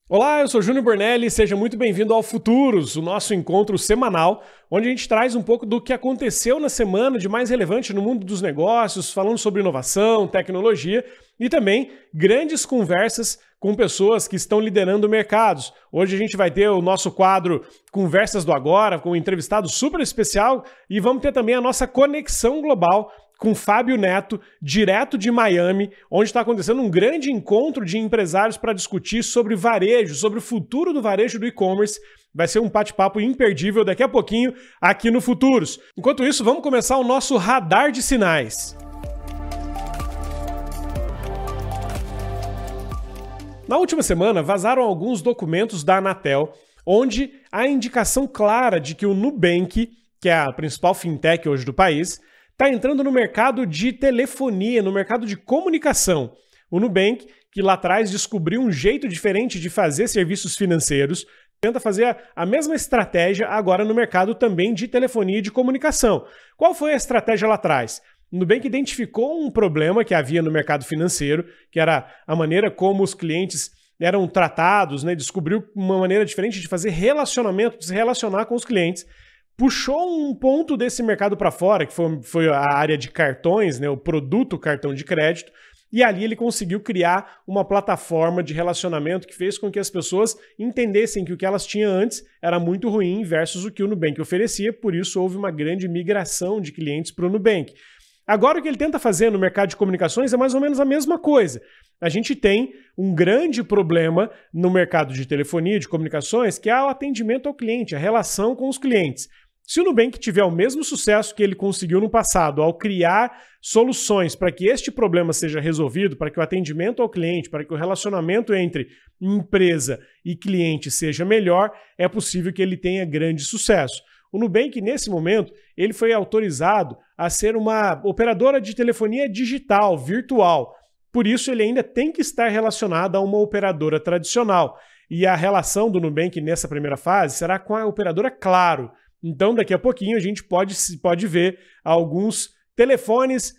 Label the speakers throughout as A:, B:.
A: Olá, eu sou Júnior Bornelli e seja muito bem-vindo ao Futuros, o nosso encontro semanal, onde a gente traz um pouco do que aconteceu na semana de mais relevante no mundo dos negócios, falando sobre inovação, tecnologia e também grandes conversas com pessoas que estão liderando mercados. Hoje a gente vai ter o nosso quadro Conversas do Agora, com um entrevistado super especial e vamos ter também a nossa conexão global com Fábio Neto, direto de Miami, onde está acontecendo um grande encontro de empresários para discutir sobre varejo, sobre o futuro do varejo do e-commerce. Vai ser um bate-papo imperdível daqui a pouquinho aqui no Futuros. Enquanto isso, vamos começar o nosso radar de sinais. Na última semana, vazaram alguns documentos da Anatel, onde há a indicação clara de que o Nubank, que é a principal fintech hoje do país, está entrando no mercado de telefonia, no mercado de comunicação. O Nubank, que lá atrás descobriu um jeito diferente de fazer serviços financeiros, tenta fazer a mesma estratégia agora no mercado também de telefonia e de comunicação. Qual foi a estratégia lá atrás? O Nubank identificou um problema que havia no mercado financeiro, que era a maneira como os clientes eram tratados, né? Descobriu uma maneira diferente de fazer relacionamento, de se relacionar com os clientes. Puxou um ponto desse mercado para fora, que foi a área de cartões, né, o produto cartão de crédito, e ali ele conseguiu criar uma plataforma de relacionamento que fez com que as pessoas entendessem que o que elas tinham antes era muito ruim versus o que o Nubank oferecia, por isso houve uma grande migração de clientes para o Nubank. Agora o que ele tenta fazer no mercado de comunicações é mais ou menos a mesma coisa. A gente tem um grande problema no mercado de telefonia, de comunicações, que é o atendimento ao cliente, a relação com os clientes. Se o Nubank tiver o mesmo sucesso que ele conseguiu no passado ao criar soluções para que este problema seja resolvido, para que o atendimento ao cliente, para que o relacionamento entre empresa e cliente seja melhor, é possível que ele tenha grande sucesso. O Nubank, nesse momento, ele foi autorizado a ser uma operadora de telefonia digital, virtual. Por isso, ele ainda tem que estar relacionado a uma operadora tradicional. E a relação do Nubank nessa primeira fase será com a operadora Claro. Então, daqui a pouquinho, a gente pode ver alguns telefones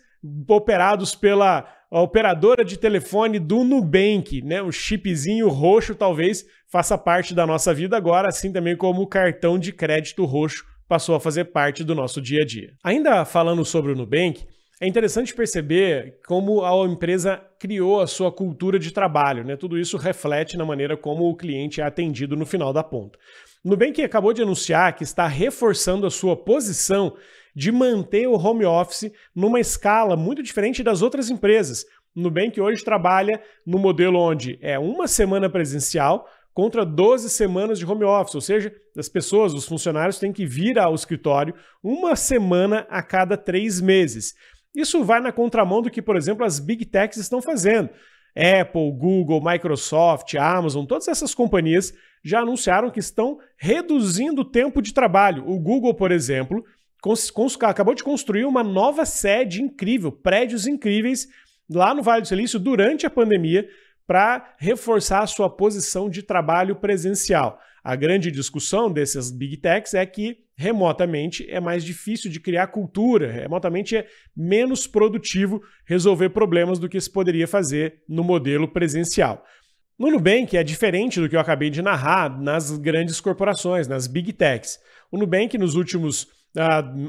A: operados pela operadora de telefone do Nubank, né? O chipzinho roxo talvez faça parte da nossa vida agora, assim também como o cartão de crédito roxo passou a fazer parte do nosso dia a dia. Ainda falando sobre o Nubank, é interessante perceber como a empresa criou a sua cultura de trabalho, né? Tudo isso reflete na maneira como o cliente é atendido no final da ponta. O Nubank acabou de anunciar que está reforçando a sua posição de manter o home office numa escala muito diferente das outras empresas. O Nubank hoje trabalha no modelo onde é uma semana presencial contra 12 semanas de home office, ou seja, as pessoas, os funcionários têm que vir ao escritório uma semana a cada 3 meses. Isso vai na contramão do que, por exemplo, as Big Techs estão fazendo. Apple, Google, Microsoft, Amazon, todas essas companhias já anunciaram que estão reduzindo o tempo de trabalho. O Google, por exemplo, acabou de construir uma nova sede incrível, prédios incríveis lá no Vale do Silício durante a pandemia para reforçar a sua posição de trabalho presencial. A grande discussão dessas Big Techs é que remotamente é mais difícil de criar cultura, remotamente é menos produtivo resolver problemas do que se poderia fazer no modelo presencial. No Nubank é diferente do que eu acabei de narrar nas grandes corporações, nas Big Techs. O Nubank nos últimos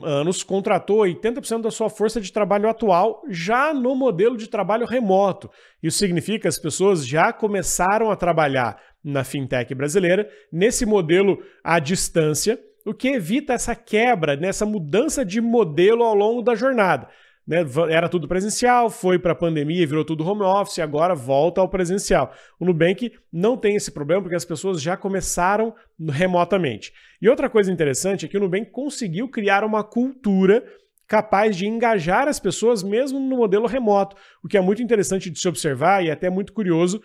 A: anos contratou 80% da sua força de trabalho atual já no modelo de trabalho remoto. Isso significa que as pessoas já começaram a trabalhar na fintech brasileira nesse modelo à distância, o que evita essa quebra, essa mudança de modelo ao longo da jornada. Era tudo presencial, foi para a pandemia, virou tudo home office, agora volta ao presencial. O Nubank não tem esse problema porque as pessoas já começaram remotamente. E outra coisa interessante é que o Nubank conseguiu criar uma cultura capaz de engajar as pessoas mesmo no modelo remoto, o que é muito interessante de se observar e até muito curioso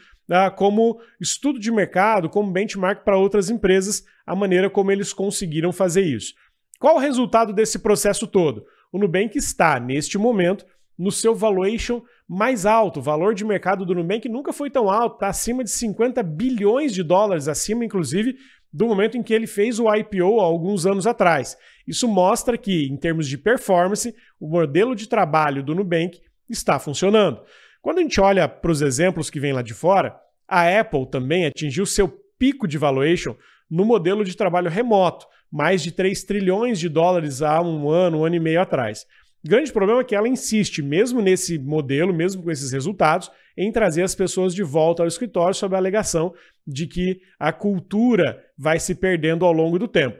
A: como estudo de mercado, como benchmark para outras empresas, a maneira como eles conseguiram fazer isso. Qual o resultado desse processo todo? O Nubank está, neste momento, no seu valuation mais alto. O valor de mercado do Nubank nunca foi tão alto, está acima de 50 bilhões de dólares, acima, inclusive, do momento em que ele fez o IPO há alguns anos atrás. Isso mostra que, em termos de performance, o modelo de trabalho do Nubank está funcionando. Quando a gente olha para os exemplos que vêm lá de fora, a Apple também atingiu seu pico de valuation no modelo de trabalho remoto, mais de 3 trilhões de dólares há um ano e meio atrás. O grande problema é que ela insiste, mesmo nesse modelo, mesmo com esses resultados, em trazer as pessoas de volta ao escritório sob a alegação de que a cultura vai se perdendo ao longo do tempo.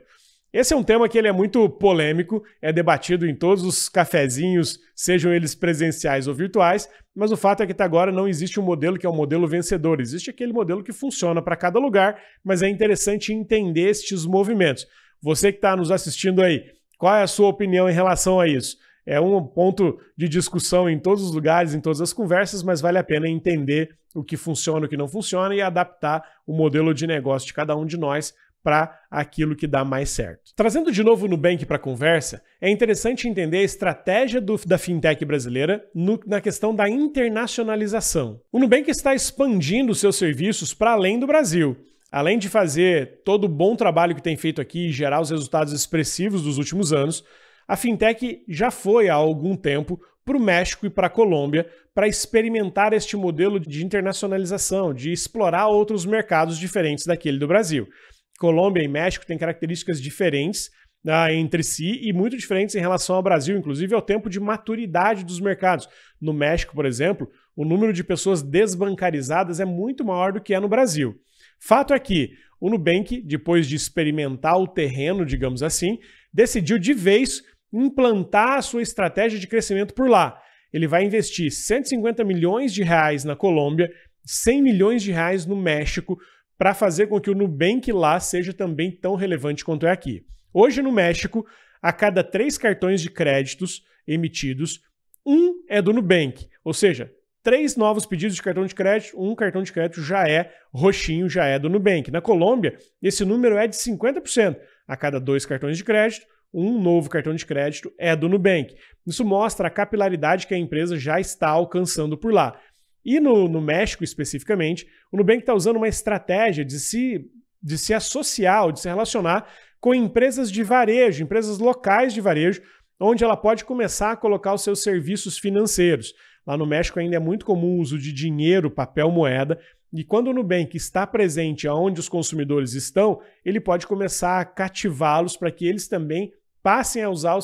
A: Esse é um tema que ele é muito polêmico, é debatido em todos os cafezinhos, sejam eles presenciais ou virtuais, mas o fato é que até agora não existe um modelo que é um modelo vencedor. Existe aquele modelo que funciona para cada lugar, mas é interessante entender estes movimentos. Você que está nos assistindo aí, qual é a sua opinião em relação a isso? É um ponto de discussão em todos os lugares, em todas as conversas, mas vale a pena entender o que funciona e o que não funciona e adaptar o modelo de negócio de cada um de nós para aquilo que dá mais certo. Trazendo de novo o Nubank para a conversa, é interessante entender a estratégia da fintech brasileira na questão da internacionalização. O Nubank está expandindo seus serviços para além do Brasil. Além de fazer todo o bom trabalho que tem feito aqui e gerar os resultados expressivos dos últimos anos, a fintech já foi há algum tempo para o México e para a Colômbia para experimentar este modelo de internacionalização, de explorar outros mercados diferentes daquele do Brasil. Colômbia e México têm características diferentes entre si e muito diferentes em relação ao Brasil, inclusive ao tempo de maturidade dos mercados. No México, por exemplo, o número de pessoas desbancarizadas é muito maior do que é no Brasil. Fato é que o Nubank, depois de experimentar o terreno, digamos assim, decidiu de vez implantar a sua estratégia de crescimento por lá. Ele vai investir 150 milhões de reais na Colômbia, 100 milhões de reais no México, para fazer com que o Nubank lá seja também tão relevante quanto é aqui. Hoje no México, a cada 3 cartões de créditos emitidos, 1 é do Nubank, ou seja, 3 novos pedidos de cartão de crédito, 1 cartão de crédito já é roxinho, já é do Nubank. Na Colômbia, esse número é de 50%. A cada 2 cartões de crédito, 1 novo cartão de crédito é do Nubank. Isso mostra a capilaridade que a empresa já está alcançando por lá. E no México, especificamente, o Nubank está usando uma estratégia de se associar, ou de se relacionar com empresas de varejo, empresas locais de varejo, onde ela pode começar a colocar os seus serviços financeiros. Lá no México ainda é muito comum o uso de dinheiro, papel, moeda, e quando o Nubank está presente onde os consumidores estão, ele pode começar a cativá-los para que eles também passem a usar o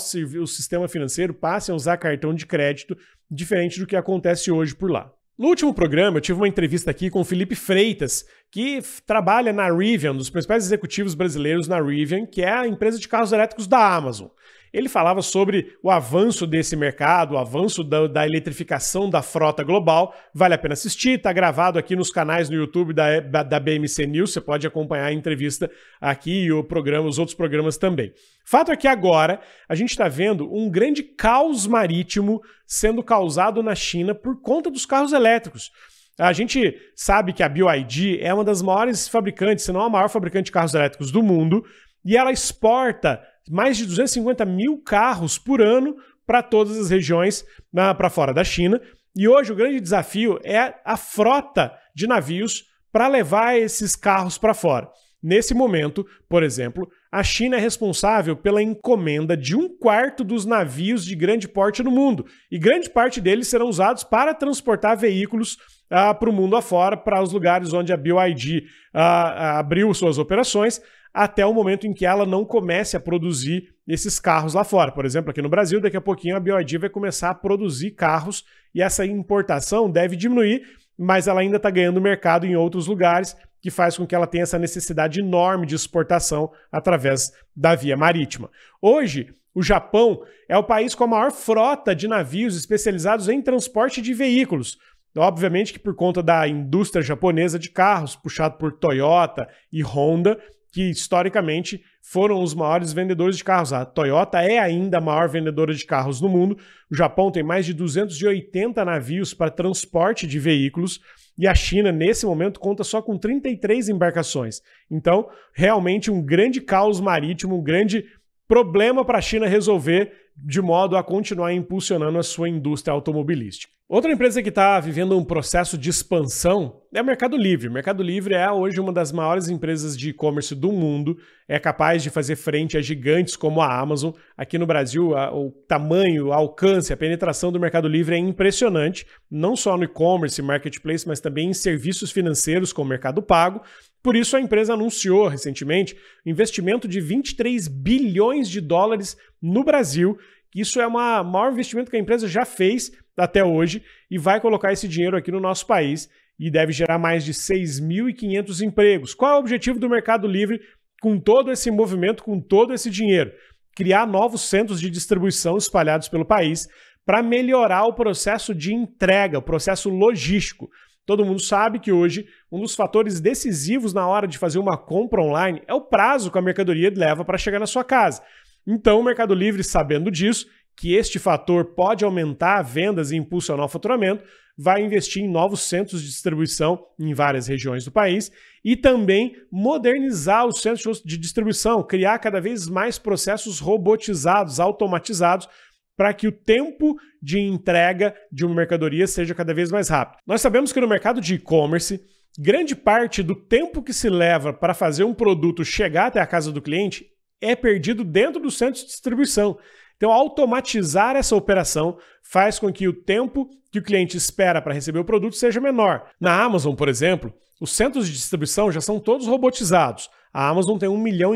A: sistema financeiro, passem a usar cartão de crédito, diferente do que acontece hoje por lá. No último programa, eu tive uma entrevista aqui com o Felipe Freitas, que trabalha na Rivian, um dos principais executivos brasileiros na Rivian, que é a empresa de carros elétricos da Amazon. Ele falava sobre o avanço desse mercado, o avanço da eletrificação da frota global. Vale a pena assistir, está gravado aqui nos canais no YouTube da BMC News, você pode acompanhar a entrevista aqui e os outros programas também. Fato é que agora a gente está vendo um grande caos marítimo sendo causado na China por conta dos carros elétricos. A gente sabe que a BYD é uma das maiores fabricantes, se não a maior fabricante de carros elétricos do mundo, e ela exporta mais de 250 mil carros por ano para todas as regiões para fora da China. E hoje o grande desafio é a frota de navios para levar esses carros para fora. Nesse momento, por exemplo, a China é responsável pela encomenda de 1/4 dos navios de grande porte no mundo. E grande parte deles serão usados para transportar veículos para o mundo afora, para os lugares onde a BYD abriu suas operações, até o momento em que ela não comece a produzir esses carros lá fora. Por exemplo, aqui no Brasil, daqui a pouquinho a BYD vai começar a produzir carros e essa importação deve diminuir, mas ela ainda está ganhando mercado em outros lugares, que faz com que ela tenha essa necessidade enorme de exportação através da via marítima. Hoje, o Japão é o país com a maior frota de navios especializados em transporte de veículos. Obviamente que por conta da indústria japonesa de carros, puxado por Toyota e Honda, que historicamente foram os maiores vendedores de carros. A Toyota é ainda a maior vendedora de carros no mundo. O Japão tem mais de 280 navios para transporte de veículos e a China, nesse momento, conta só com 33 embarcações. Então, realmente um grande caos marítimo, um grande problema para a China resolver de modo a continuar impulsionando a sua indústria automobilística. Outra empresa que está vivendo um processo de expansão é o Mercado Livre. O Mercado Livre é hoje uma das maiores empresas de e-commerce do mundo, é capaz de fazer frente a gigantes como a Amazon. Aqui no Brasil, o tamanho, o alcance, a penetração do Mercado Livre é impressionante, não só no e-commerce, marketplace, mas também em serviços financeiros como o Mercado Pago. Por isso, a empresa anunciou recentemente investimento de 23 bilhões de dólares no Brasil. Isso é o maior investimento que a empresa já fez até hoje e vai colocar esse dinheiro aqui no nosso país e deve gerar mais de 6.500 empregos. Qual é o objetivo do Mercado Livre com todo esse movimento, com todo esse dinheiro? Criar novos centros de distribuição espalhados pelo país para melhorar o processo de entrega, o processo logístico. Todo mundo sabe que hoje um dos fatores decisivos na hora de fazer uma compra online é o prazo que a mercadoria leva para chegar na sua casa. Então, o Mercado Livre, sabendo disso, que este fator pode aumentar vendas e impulsionar o faturamento, vai investir em novos centros de distribuição em várias regiões do país e também modernizar os centros de distribuição, criar cada vez mais processos robotizados, automatizados, para que o tempo de entrega de uma mercadoria seja cada vez mais rápido. Nós sabemos que no mercado de e-commerce, grande parte do tempo que se leva para fazer um produto chegar até a casa do cliente é perdido dentro do centro de distribuição. Então, automatizar essa operação faz com que o tempo que o cliente espera para receber o produto seja menor. Na Amazon, por exemplo, os centros de distribuição já são todos robotizados. A Amazon tem 1,5 milhão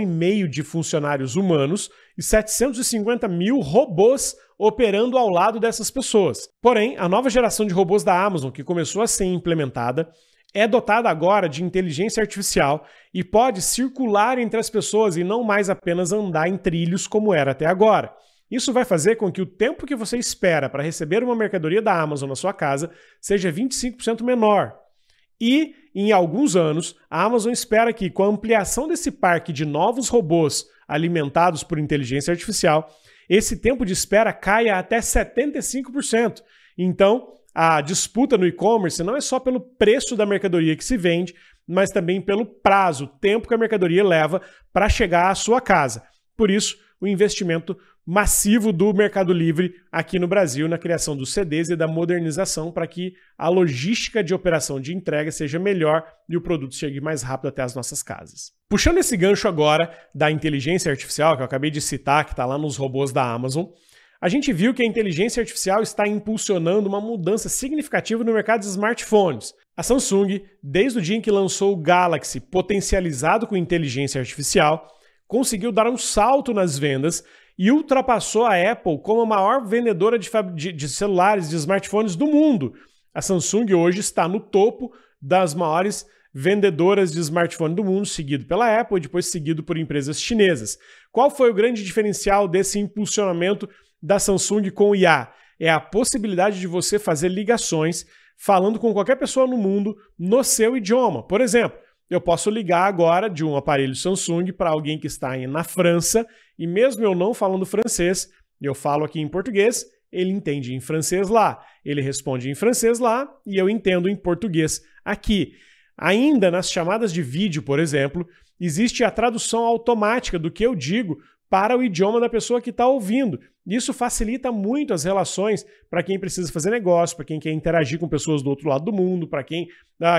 A: de funcionários humanos e 750 mil robôs operando ao lado dessas pessoas. Porém, a nova geração de robôs da Amazon, que começou a ser implementada, é dotada agora de inteligência artificial e pode circular entre as pessoas e não mais apenas andar em trilhos como era até agora. Isso vai fazer com que o tempo que você espera para receber uma mercadoria da Amazon na sua casa seja 25% menor. E, em alguns anos, a Amazon espera que, com a ampliação desse parque de novos robôs alimentados por inteligência artificial, esse tempo de espera caia até 75%. Então, a disputa no e-commerce não é só pelo preço da mercadoria que se vende, mas também pelo prazo, o tempo que a mercadoria leva para chegar à sua casa. Por isso, o investimento massivo do Mercado Livre aqui no Brasil na criação dos CDs e da modernização para que a logística de operação de entrega seja melhor e o produto chegue mais rápido até as nossas casas. Puxando esse gancho agora da inteligência artificial, que eu acabei de citar, que está lá nos robôs da Amazon, a gente viu que a inteligência artificial está impulsionando uma mudança significativa no mercado de smartphones. A Samsung, desde o dia em que lançou o Galaxy potencializado com inteligência artificial, conseguiu dar um salto nas vendas e ultrapassou a Apple como a maior vendedora de celulares, de smartphones do mundo. A Samsung hoje está no topo das maiores vendedoras de smartphone do mundo, seguido pela Apple e depois seguido por empresas chinesas. Qual foi o grande diferencial desse impulsionamento da Samsung com o IA? É a possibilidade de você fazer ligações falando com qualquer pessoa no mundo no seu idioma. Por exemplo, eu posso ligar agora de um aparelho Samsung para alguém que está na França e mesmo eu não falando francês, eu falo aqui em português, ele entende em francês lá, ele responde em francês lá e eu entendo em português aqui. Ainda nas chamadas de vídeo, por exemplo, existe a tradução automática do que eu digo para o idioma da pessoa que está ouvindo. Isso facilita muito as relações para quem precisa fazer negócio, para quem quer interagir com pessoas do outro lado do mundo, para quem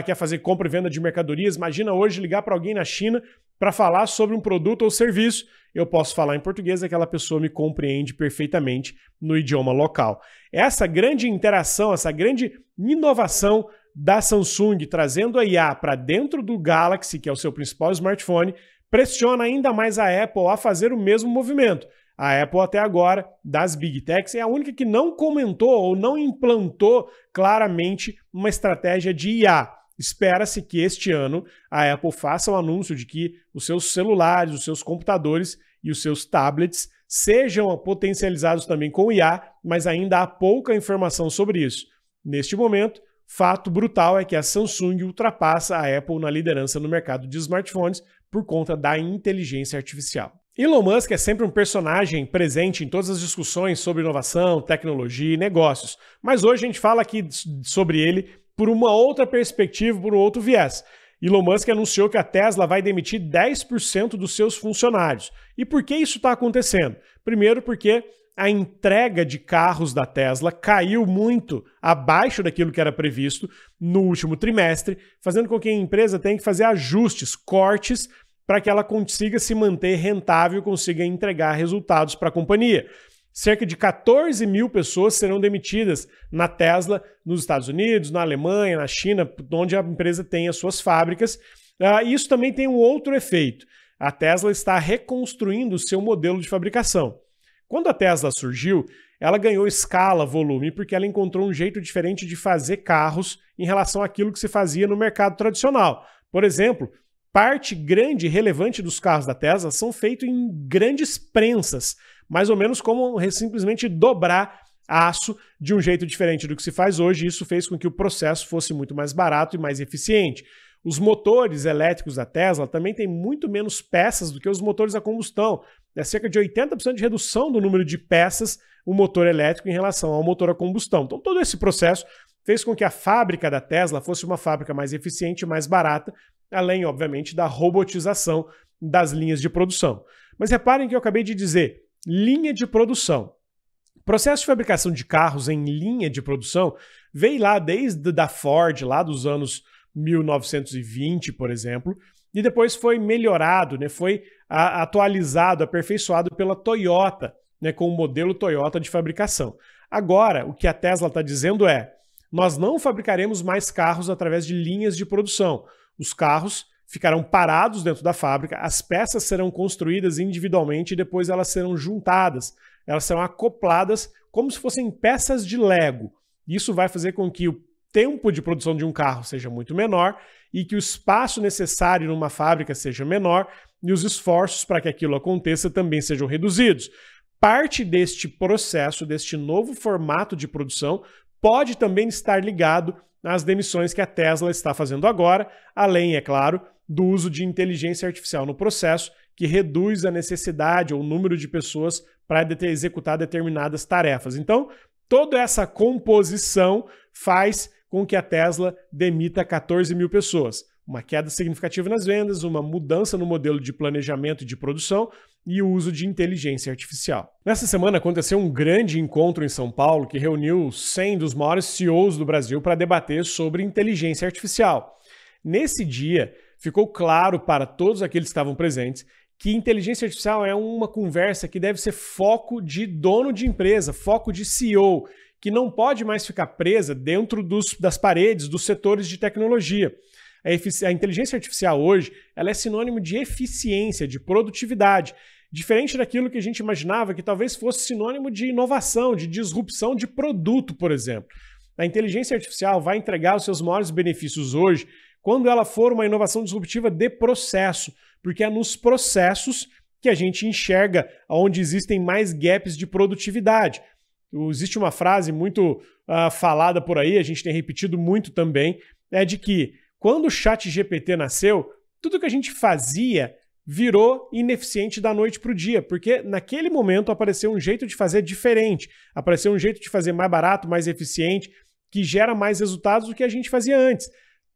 A: quer fazer compra e venda de mercadorias. Imagina hoje ligar para alguém na China para falar sobre um produto ou serviço. Eu posso falar em português, aquela pessoa me compreende perfeitamente no idioma local. Essa grande interação, essa grande inovação da Samsung trazendo a IA para dentro do Galaxy, que é o seu principal smartphone, pressiona ainda mais a Apple a fazer o mesmo movimento. A Apple até agora, das Big Techs, é a única que não comentou ou não implantou claramente uma estratégia de IA. Espera-se que este ano a Apple faça o anúncio de que os seus celulares, os seus computadores e os seus tablets sejam potencializados também com IA, mas ainda há pouca informação sobre isso. Neste momento, fato brutal é que a Samsung ultrapassa a Apple na liderança no mercado de smartphones por conta da inteligência artificial. Elon Musk é sempre um personagem presente em todas as discussões sobre inovação, tecnologia e negócios, mas hoje a gente fala aqui sobre ele por uma outra perspectiva, por um outro viés. Elon Musk anunciou que a Tesla vai demitir 10% dos seus funcionários. E por que isso está acontecendo? Primeiro porque a entrega de carros da Tesla caiu muito abaixo daquilo que era previsto no último trimestre, fazendo com que a empresa tenha que fazer ajustes, cortes, para que ela consiga se manter rentável e consiga entregar resultados para a companhia. Cerca de 14 mil pessoas serão demitidas na Tesla nos Estados Unidos, na Alemanha, na China, onde a empresa tem as suas fábricas, Isso também tem um outro efeito. A Tesla está reconstruindo o seu modelo de fabricação. Quando a Tesla surgiu, ela ganhou escala, volume, porque ela encontrou um jeito diferente de fazer carros em relação àquilo que se fazia no mercado tradicional. Por exemplo, parte grande e relevante dos carros da Tesla são feitos em grandes prensas, mais ou menos como simplesmente dobrar aço de um jeito diferente do que se faz hoje. Isso fez com que o processo fosse muito mais barato e mais eficiente. Os motores elétricos da Tesla também têm muito menos peças do que os motores a combustão. É cerca de 80% de redução do número de peças o motor elétrico em relação ao motor a combustão. Então todo esse processo fez com que a fábrica da Tesla fosse uma fábrica mais eficiente e mais barata, além, obviamente, da robotização das linhas de produção. Mas reparem que eu acabei de dizer, linha de produção. O processo de fabricação de carros em linha de produção veio lá desde da Ford, lá dos anos 1920, por exemplo, e depois foi melhorado, né, foi atualizado, aperfeiçoado pela Toyota, né, com o modelo Toyota de fabricação. Agora, o que a Tesla está dizendo é, nós não fabricaremos mais carros através de linhas de produção. Os carros ficarão parados dentro da fábrica, as peças serão construídas individualmente e depois elas serão juntadas, elas serão acopladas como se fossem peças de Lego. Isso vai fazer com que o tempo de produção de um carro seja muito menor e que o espaço necessário numa fábrica seja menor e os esforços para que aquilo aconteça também sejam reduzidos. Parte deste processo, deste novo formato de produção, pode também estar ligado às demissões que a Tesla está fazendo agora, além, é claro, do uso de inteligência artificial no processo, que reduz a necessidade ou o número de pessoas para executar determinadas tarefas. Então, toda essa composição faz com que a Tesla demita 14 mil pessoas. Uma queda significativa nas vendas, uma mudança no modelo de planejamento e de produção e o uso de inteligência artificial. Nessa semana aconteceu um grande encontro em São Paulo que reuniu 100 dos maiores CEOs do Brasil para debater sobre inteligência artificial. Nesse dia, ficou claro para todos aqueles que estavam presentes que inteligência artificial é uma conversa que deve ser foco de dono de empresa, foco de CEO, que não pode mais ficar presa dentro das paredes dos setores de tecnologia. A inteligência artificial hoje ela é sinônimo de eficiência, de produtividade, diferente daquilo que a gente imaginava que talvez fosse sinônimo de inovação, de disrupção de produto, por exemplo. A inteligência artificial vai entregar os seus maiores benefícios hoje quando ela for uma inovação disruptiva de processo, porque é nos processos que a gente enxerga onde existem mais gaps de produtividade. Existe uma frase muito falada por aí, a gente tem repetido muito também, é de que quando o ChatGPT nasceu, tudo que a gente fazia virou ineficiente da noite para o dia, porque naquele momento apareceu um jeito de fazer diferente, apareceu um jeito de fazer mais barato, mais eficiente, que gera mais resultados do que a gente fazia antes.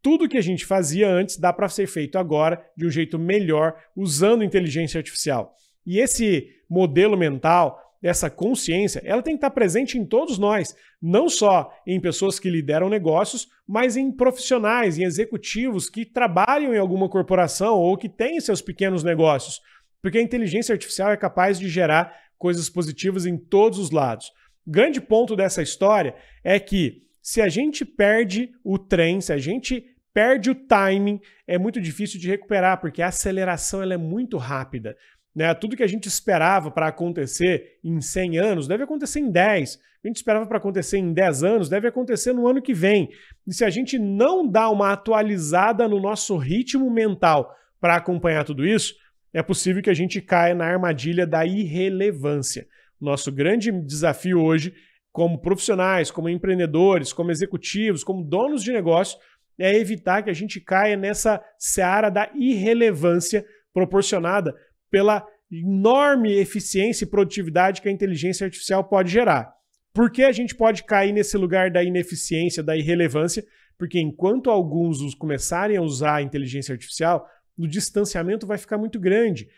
A: Tudo que a gente fazia antes dá para ser feito agora de um jeito melhor, usando inteligência artificial. E esse modelo mental, essa consciência, ela tem que estar presente em todos nós, não só em pessoas que lideram negócios, mas em profissionais, em executivos que trabalham em alguma corporação ou que têm seus pequenos negócios, porque a inteligência artificial é capaz de gerar coisas positivas em todos os lados. O grande ponto dessa história é que se a gente perde o trem, se a gente perde o timing, é muito difícil de recuperar, porque a aceleração ela é muito rápida. Né? Tudo que a gente esperava para acontecer em 100 anos deve acontecer em 10. O que a gente esperava para acontecer em 10 anos deve acontecer no ano que vem. E se a gente não dá uma atualizada no nosso ritmo mental para acompanhar tudo isso, é possível que a gente caia na armadilha da irrelevância. Nosso grande desafio hoje, como profissionais, como empreendedores, como executivos, como donos de negócio, é evitar que a gente caia nessa seara da irrelevância proporcionada pela enorme eficiência e produtividade que a inteligência artificial pode gerar. Por que a gente pode cair nesse lugar da ineficiência, da irrelevância? Porque enquanto alguns começarem a usar a inteligência artificial, o distanciamento vai ficar muito grande.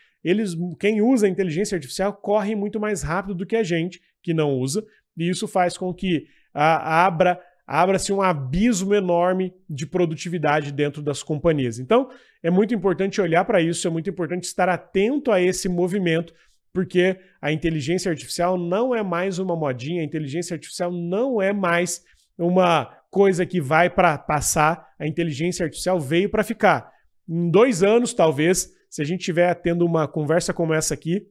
A: Quem usa a inteligência artificial corre muito mais rápido do que a gente, que não usa, e isso faz com que abra-se um abismo enorme de produtividade dentro das companhias. Então, é muito importante olhar para isso, é muito importante estar atento a esse movimento, porque a inteligência artificial não é mais uma modinha, a inteligência artificial não é mais uma coisa que vai para passar, a inteligência artificial veio para ficar. Em 2 anos, talvez, se a gente estiver tendo uma conversa como essa aqui,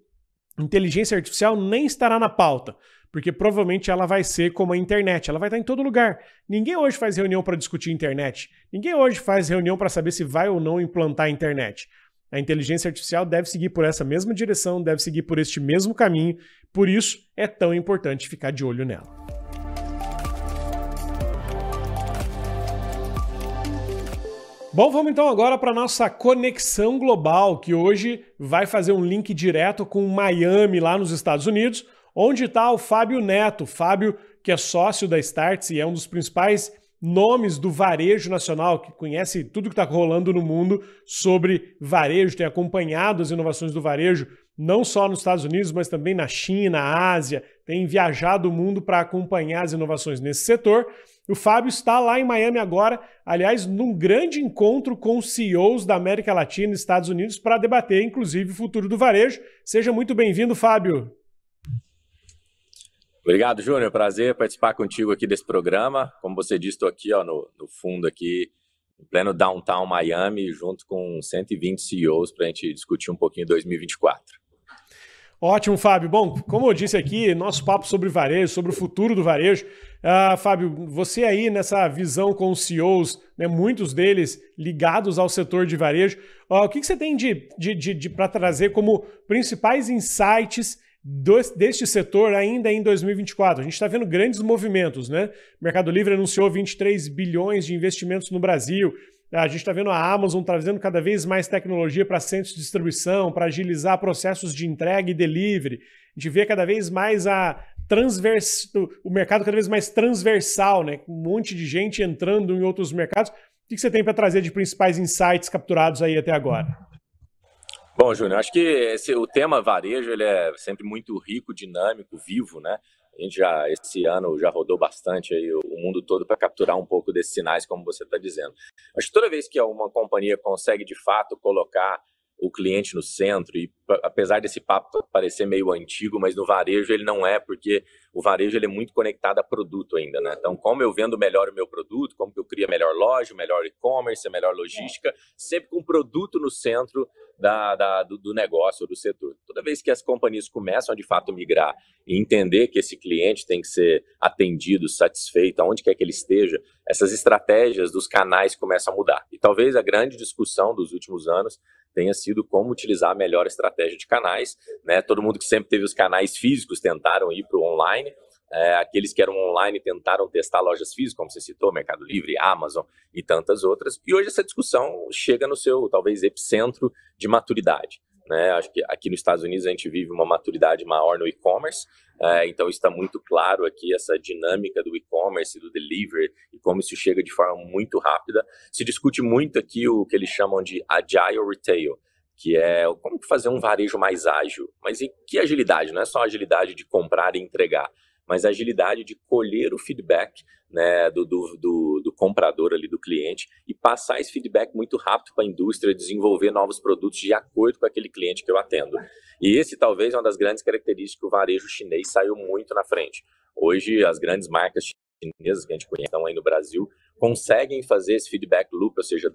A: inteligência artificial nem estará na pauta, porque provavelmente ela vai ser como a internet, ela vai estar em todo lugar. Ninguém hoje faz reunião para discutir internet. Ninguém hoje faz reunião para saber se vai ou não implantar a internet. A inteligência artificial deve seguir por essa mesma direção, deve seguir por este mesmo caminho, por isso é tão importante ficar de olho nela. Bom, vamos então agora para a nossa conexão global, que hoje vai fazer um link direto com Miami, lá nos Estados Unidos, onde está o Fábio Neto. Fábio, que é sócio da Startse e é um dos principais nomes do varejo nacional, que conhece tudo que está rolando no mundo sobre varejo, tem acompanhado as inovações do varejo, não só nos Estados Unidos, mas também na China, na Ásia, tem viajado o mundo para acompanhar as inovações nesse setor. O Fábio está lá em Miami agora, aliás, num grande encontro com os CEOs da América Latina e Estados Unidos para debater, inclusive, o futuro do varejo. Seja muito bem-vindo, Fábio.
B: Obrigado, Júnior. Prazer participar contigo aqui desse programa. Como você disse, estou aqui no fundo, aqui, em pleno downtown Miami, junto com 120 CEOs para a gente discutir um pouquinho 2024.
A: Ótimo, Fábio. Bom, como eu disse aqui, nosso papo sobre varejo, sobre o futuro do varejo. Fábio, você aí nessa visão com os CEOs, né, muitos deles ligados ao setor de varejo, o que você tem para trazer como principais insights deste setor ainda em 2024? A gente está vendo grandes movimentos, né? O Mercado Livre anunciou 23 bilhões de investimentos no Brasil. A gente está vendo a Amazon trazendo cada vez mais tecnologia para centros de distribuição, para agilizar processos de entrega e delivery. A gente vê cada vez mais o mercado cada vez mais transversal, né? Um monte de gente entrando em outros mercados. O que você tem para trazer de principais insights capturados aí até agora?
B: Bom, Júnior, acho que o tema varejo ele é sempre muito rico, dinâmico, vivo, né? A gente esse ano já rodou bastante aí o mundo todo para capturar um pouco desses sinais, como você está dizendo. Acho que toda vez que uma companhia consegue, de fato, colocar o cliente no centro, e apesar desse papo parecer meio antigo, mas no varejo ele não é, porque o varejo ele é muito conectado a produto ainda, né? Então, como eu vendo melhor o meu produto, como que eu crio a melhor loja, o melhor e-commerce, a melhor logística, sempre com o produto no centro do negócio, do setor. Toda vez que as companhias começam a, de fato, migrar e entender que esse cliente tem que ser atendido, satisfeito, aonde quer que ele esteja, essas estratégias dos canais começam a mudar. E talvez a grande discussão dos últimos anos tenha sido como utilizar a melhor estratégia de canais, né? Todo mundo que sempre teve os canais físicos tentaram ir para o online, aqueles que eram online tentaram testar lojas físicas, como você citou, Mercado Livre, Amazon e tantas outras. E hoje essa discussão chega no seu, talvez, epicentro de maturidade, né? Acho que aqui nos Estados Unidos a gente vive uma maturidade maior no e-commerce, então está muito claro aqui essa dinâmica do e-commerce, do delivery e como isso chega de forma muito rápida. Se discute muito aqui o que eles chamam de agile retail, que é como fazer um varejo mais ágil. Mas e que agilidade? Não é só a agilidade de comprar e entregar, mas a agilidade de colher o feedback, né, do comprador ali, do cliente, e passar esse feedback muito rápido para a indústria, desenvolver novos produtos de acordo com aquele cliente que eu atendo. E esse talvez é uma das grandes características que o varejo chinês saiu muito na frente. Hoje as grandes marcas chinesas que a gente conhece aí no Brasil conseguem fazer esse feedback loop, ou seja,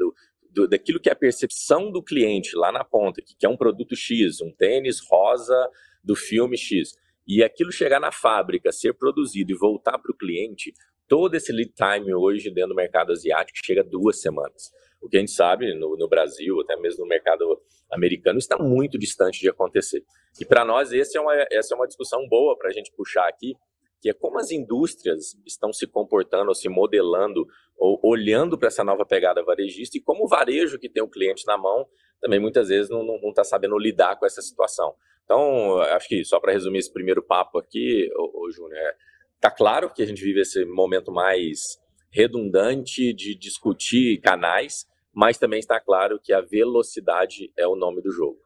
B: daquilo que é a percepção do cliente lá na ponta, que é um produto X, um tênis rosa do filme X, e aquilo chegar na fábrica, ser produzido e voltar para o cliente, todo esse lead time hoje dentro do mercado asiático chega a 2 semanas. O que a gente sabe no Brasil, até mesmo no mercado americano, está muito distante de acontecer. E para nós essa é uma discussão boa para a gente puxar aqui, que é como as indústrias estão se comportando, ou se modelando, ou olhando para essa nova pegada varejista, e como o varejo que tem o cliente na mão também muitas vezes não está sabendo lidar com essa situação. Então, acho que só para resumir esse primeiro papo aqui, Júnior, está claro que a gente vive esse momento mais redundante de discutir canais, mas também está claro que a velocidade é o nome do jogo.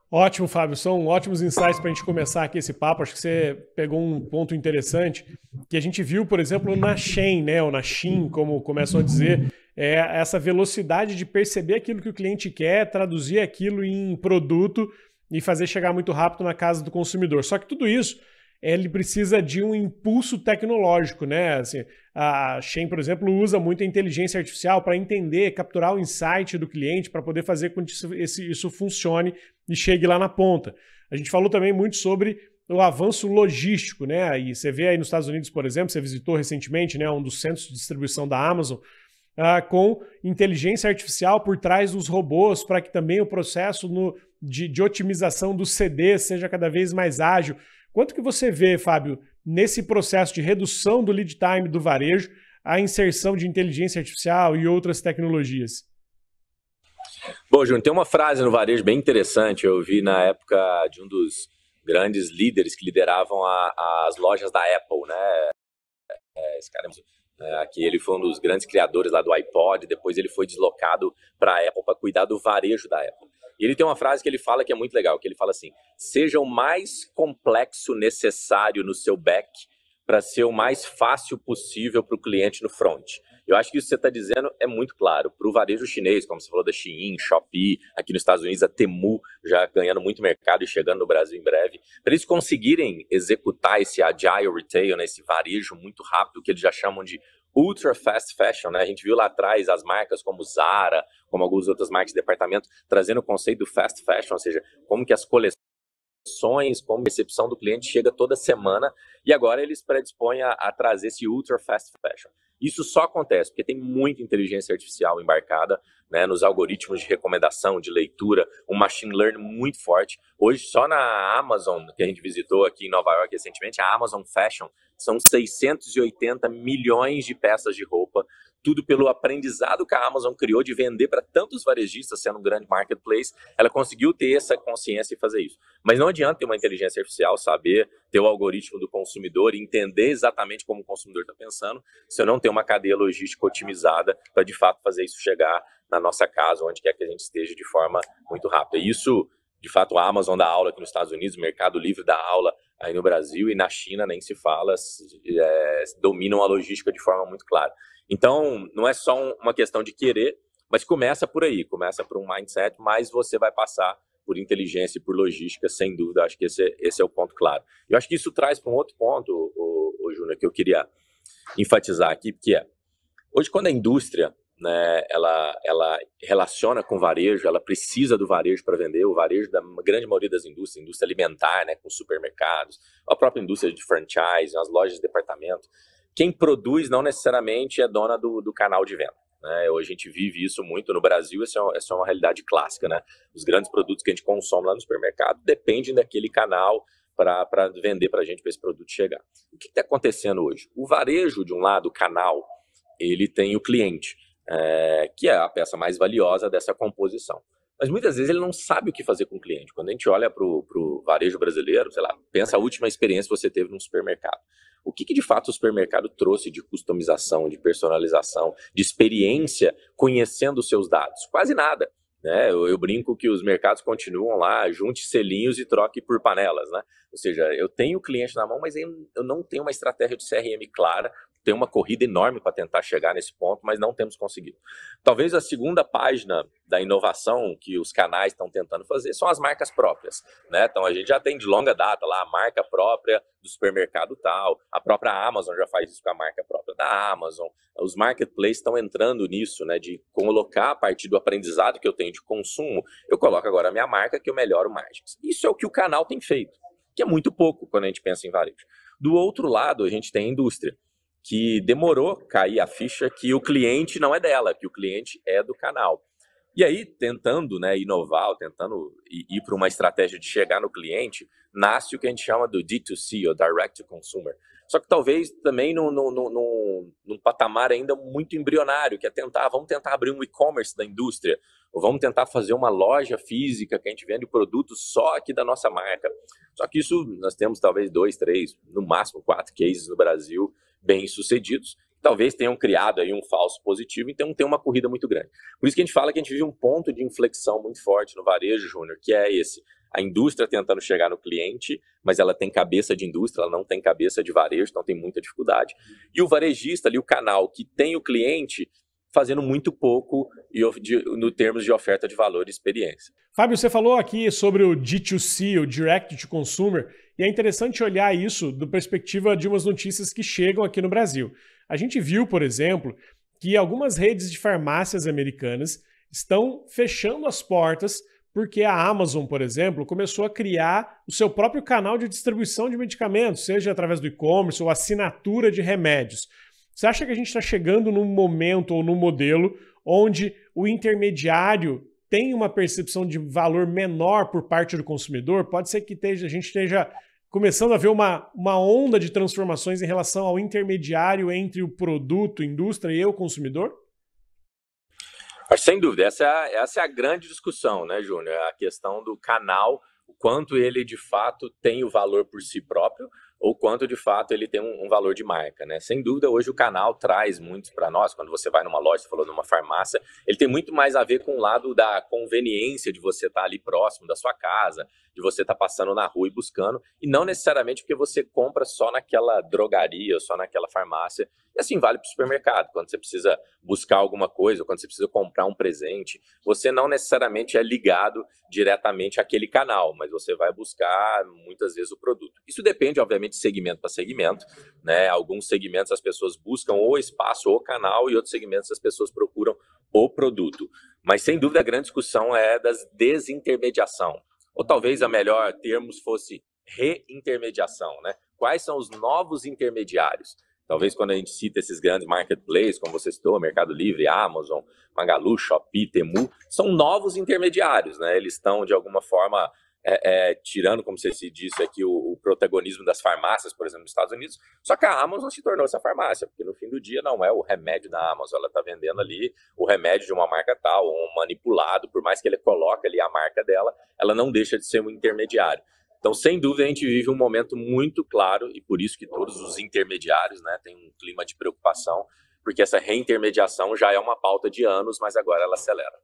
A: Ótimo, Fábio. São ótimos insights para a gente começar aqui esse papo. Acho que você pegou um ponto interessante que a gente viu, por exemplo, na Shein, né, ou na Shein, como começam a dizer, essa velocidade de perceber aquilo que o cliente quer, traduzir aquilo em produto e fazer chegar muito rápido na casa do consumidor. Só que tudo isso ele precisa de um impulso tecnológico, né? Assim, a Shein, por exemplo, usa muito a inteligência artificial para entender, capturar o insight do cliente para poder fazer com que isso funcione e chegue lá na ponta. A gente falou também muito sobre o avanço logístico, né? E você vê aí nos Estados Unidos, por exemplo, você visitou recentemente, né, um dos centros de distribuição da Amazon, com inteligência artificial por trás dos robôs para que também o processo de otimização do CD seja cada vez mais ágil. Quanto que você vê, Fábio, nesse processo de redução do lead time do varejo, a inserção de inteligência artificial e outras tecnologias?
B: Bom, Júnior, tem uma frase no varejo bem interessante, eu vi na época de um dos grandes líderes que lideravam as lojas da Apple, né? Esse cara, aqui ele foi um dos grandes criadores lá do iPod, depois ele foi deslocado para a Apple para cuidar do varejo da Apple. E ele tem uma frase que ele fala que é muito legal, que ele fala assim: seja o mais complexo necessário no seu back para ser o mais fácil possível para o cliente no front. Eu acho que isso que você está dizendo é muito claro. Para o varejo chinês, como você falou da Shein, Shopee, aqui nos Estados Unidos a Temu já ganhando muito mercado e chegando no Brasil em breve, para eles conseguirem executar esse agile retail, né, esse varejo muito rápido, que eles já chamam de ultra fast fashion, né? A gente viu lá atrás as marcas como Zara, como algumas outras marcas de departamento, trazendo o conceito do fast fashion, ou seja, como que as coleções, como a recepção do cliente chega toda semana, e agora eles predispõem a trazer esse ultra fast fashion. Isso só acontece porque tem muita inteligência artificial embarcada, né, nos algoritmos de recomendação, de leitura, um machine learning muito forte. Hoje, só na Amazon, que a gente visitou aqui em Nova York recentemente, a Amazon Fashion, são 680 milhões de peças de roupa, tudo pelo aprendizado que a Amazon criou de vender para tantos varejistas, sendo um grande marketplace. Ela conseguiu ter essa consciência e fazer isso. Mas não adianta ter uma inteligência artificial, saber ter o algoritmo do consumidor e entender exatamente como o consumidor está pensando, se eu não tenho uma cadeia logística otimizada para, de fato, fazer isso chegar na nossa casa, onde quer que a gente esteja, de forma muito rápida. E isso, de fato, a Amazon dá aula aqui nos Estados Unidos, o Mercado Livre dá aula aí no Brasil, e na China nem se fala, dominam a logística de forma muito clara. Então, não é só uma questão de querer, mas começa por aí, começa por um mindset, mas você vai passar por inteligência e por logística, sem dúvida. Acho que esse é o ponto claro. Eu acho que isso traz para um outro ponto, o Júnior, que eu queria enfatizar aqui, que é, hoje quando a indústria, né, ela relaciona com o varejo, ela precisa do varejo para vender, o varejo da grande maioria das indústrias, indústria alimentar, né, com supermercados, a própria indústria de franchise, as lojas de departamento, quem produz não necessariamente é dona do canal de venda, né? Hoje a gente vive isso muito no Brasil, essa é uma realidade clássica, né? Os grandes produtos que a gente consome lá no supermercado dependem daquele canal para vender para a gente, para esse produto chegar. O que está acontecendo hoje? O varejo, de um lado, o canal, ele tem o cliente, que é a peça mais valiosa dessa composição. Mas muitas vezes ele não sabe o que fazer com o cliente. Quando a gente olha para o varejo brasileiro, sei lá, pensa a última experiência que você teve num supermercado. O que de fato o supermercado trouxe de customização, de personalização, de experiência, conhecendo os seus dados? Quase nada, né? Eu brinco que os mercados continuam lá, junte selinhos e troque por panelas, né? Ou seja, eu tenho o cliente na mão, mas eu não tenho uma estratégia de CRM clara. Tem uma corrida enorme para tentar chegar nesse ponto, mas não temos conseguido. Talvez a segunda página da inovação que os canais estão tentando fazer são as marcas próprias, né? Então a gente já tem de longa data lá a marca própria do supermercado tal, a própria Amazon já faz isso com a marca própria da Amazon, os marketplaces estão entrando nisso, né? De colocar a partir do aprendizado que eu tenho de consumo, eu coloco agora a minha marca que eu melhoro margens. Isso é o que o canal tem feito, que é muito pouco quando a gente pensa em varejo. Do outro lado, a gente tem a indústria, que demorou cair a ficha que o cliente não é dela, que o cliente é do canal. E aí, tentando, né, inovar, tentando ir para uma estratégia de chegar no cliente, nasce o que a gente chama do D2C, ou Direct to Consumer. Só que talvez também num patamar ainda muito embrionário, que é vamos tentar abrir um e-commerce da indústria, ou vamos tentar fazer uma loja física que a gente vende produtos só aqui da nossa marca. Só que isso, nós temos talvez 2, 3, no máximo 4 cases no Brasil, bem-sucedidos, talvez tenham criado aí um falso positivo, então tem uma corrida muito grande. Por isso que a gente fala que a gente vive um ponto de inflexão muito forte no varejo, Júnior, que é esse: a indústria tentando chegar no cliente, mas ela tem cabeça de indústria, ela não tem cabeça de varejo, então tem muita dificuldade. E o varejista ali, o canal que tem o cliente, fazendo muito pouco no termos de oferta de valor e experiência.
A: Fábio, você falou aqui sobre o D2C, o Direct to Consumer, e é interessante olhar isso da perspectiva de umas notícias que chegam aqui no Brasil. A gente viu, por exemplo, que algumas redes de farmácias americanas estão fechando as portas porque a Amazon, por exemplo, começou a criar o seu próprio canal de distribuição de medicamentos, seja através do e-commerce ou assinatura de remédios. Você acha que a gente está chegando num momento ou num modelo onde o intermediário tem uma percepção de valor menor por parte do consumidor? Pode ser que a gente esteja começando a ver uma onda de transformações em relação ao intermediário entre o produto, indústria e o consumidor?
B: Sem dúvida, essa é a grande discussão, né, Júnior? A questão do canal, o quanto ele de fato tem o valor por si próprio, ou quanto de fato ele tem um valor de marca, né? Sem dúvida, hoje o canal traz muito para nós. Quando você vai numa loja, você falou numa farmácia, ele tem muito mais a ver com o lado da conveniência de você estar ali próximo da sua casa, de você estar passando na rua e buscando, e não necessariamente porque você compra só naquela drogaria, só naquela farmácia. E assim vale para o supermercado. Quando você precisa buscar alguma coisa, quando você precisa comprar um presente, você não necessariamente é ligado diretamente àquele canal, mas você vai buscar muitas vezes o produto. Isso depende, obviamente, de segmento para segmento, né? Alguns segmentos as pessoas buscam o espaço, o canal, e outros segmentos as pessoas procuram o produto. Mas, sem dúvida, a grande discussão é da desintermediação. Ou talvez a melhor termo fosse reintermediação, né? Quais são os novos intermediários? Talvez quando a gente cita esses grandes marketplaces, como você citou, Mercado Livre, Amazon, Magalu, Shopee, Temu, são novos intermediários, né? Eles estão, de alguma forma, tirando, como você se disse aqui, o protagonismo das farmácias, por exemplo, nos Estados Unidos. Só que a Amazon se tornou essa farmácia, porque no fim do dia não é o remédio da Amazon, ela está vendendo ali o remédio de uma marca tal, ou um manipulado, por mais que ele coloque ali a marca dela, ela não deixa de ser um intermediário. Então, sem dúvida, a gente vive um momento muito claro, e por isso que todos os intermediários, né, têm um clima de preocupação, porque essa reintermediação já é uma pauta de anos, mas agora ela acelera.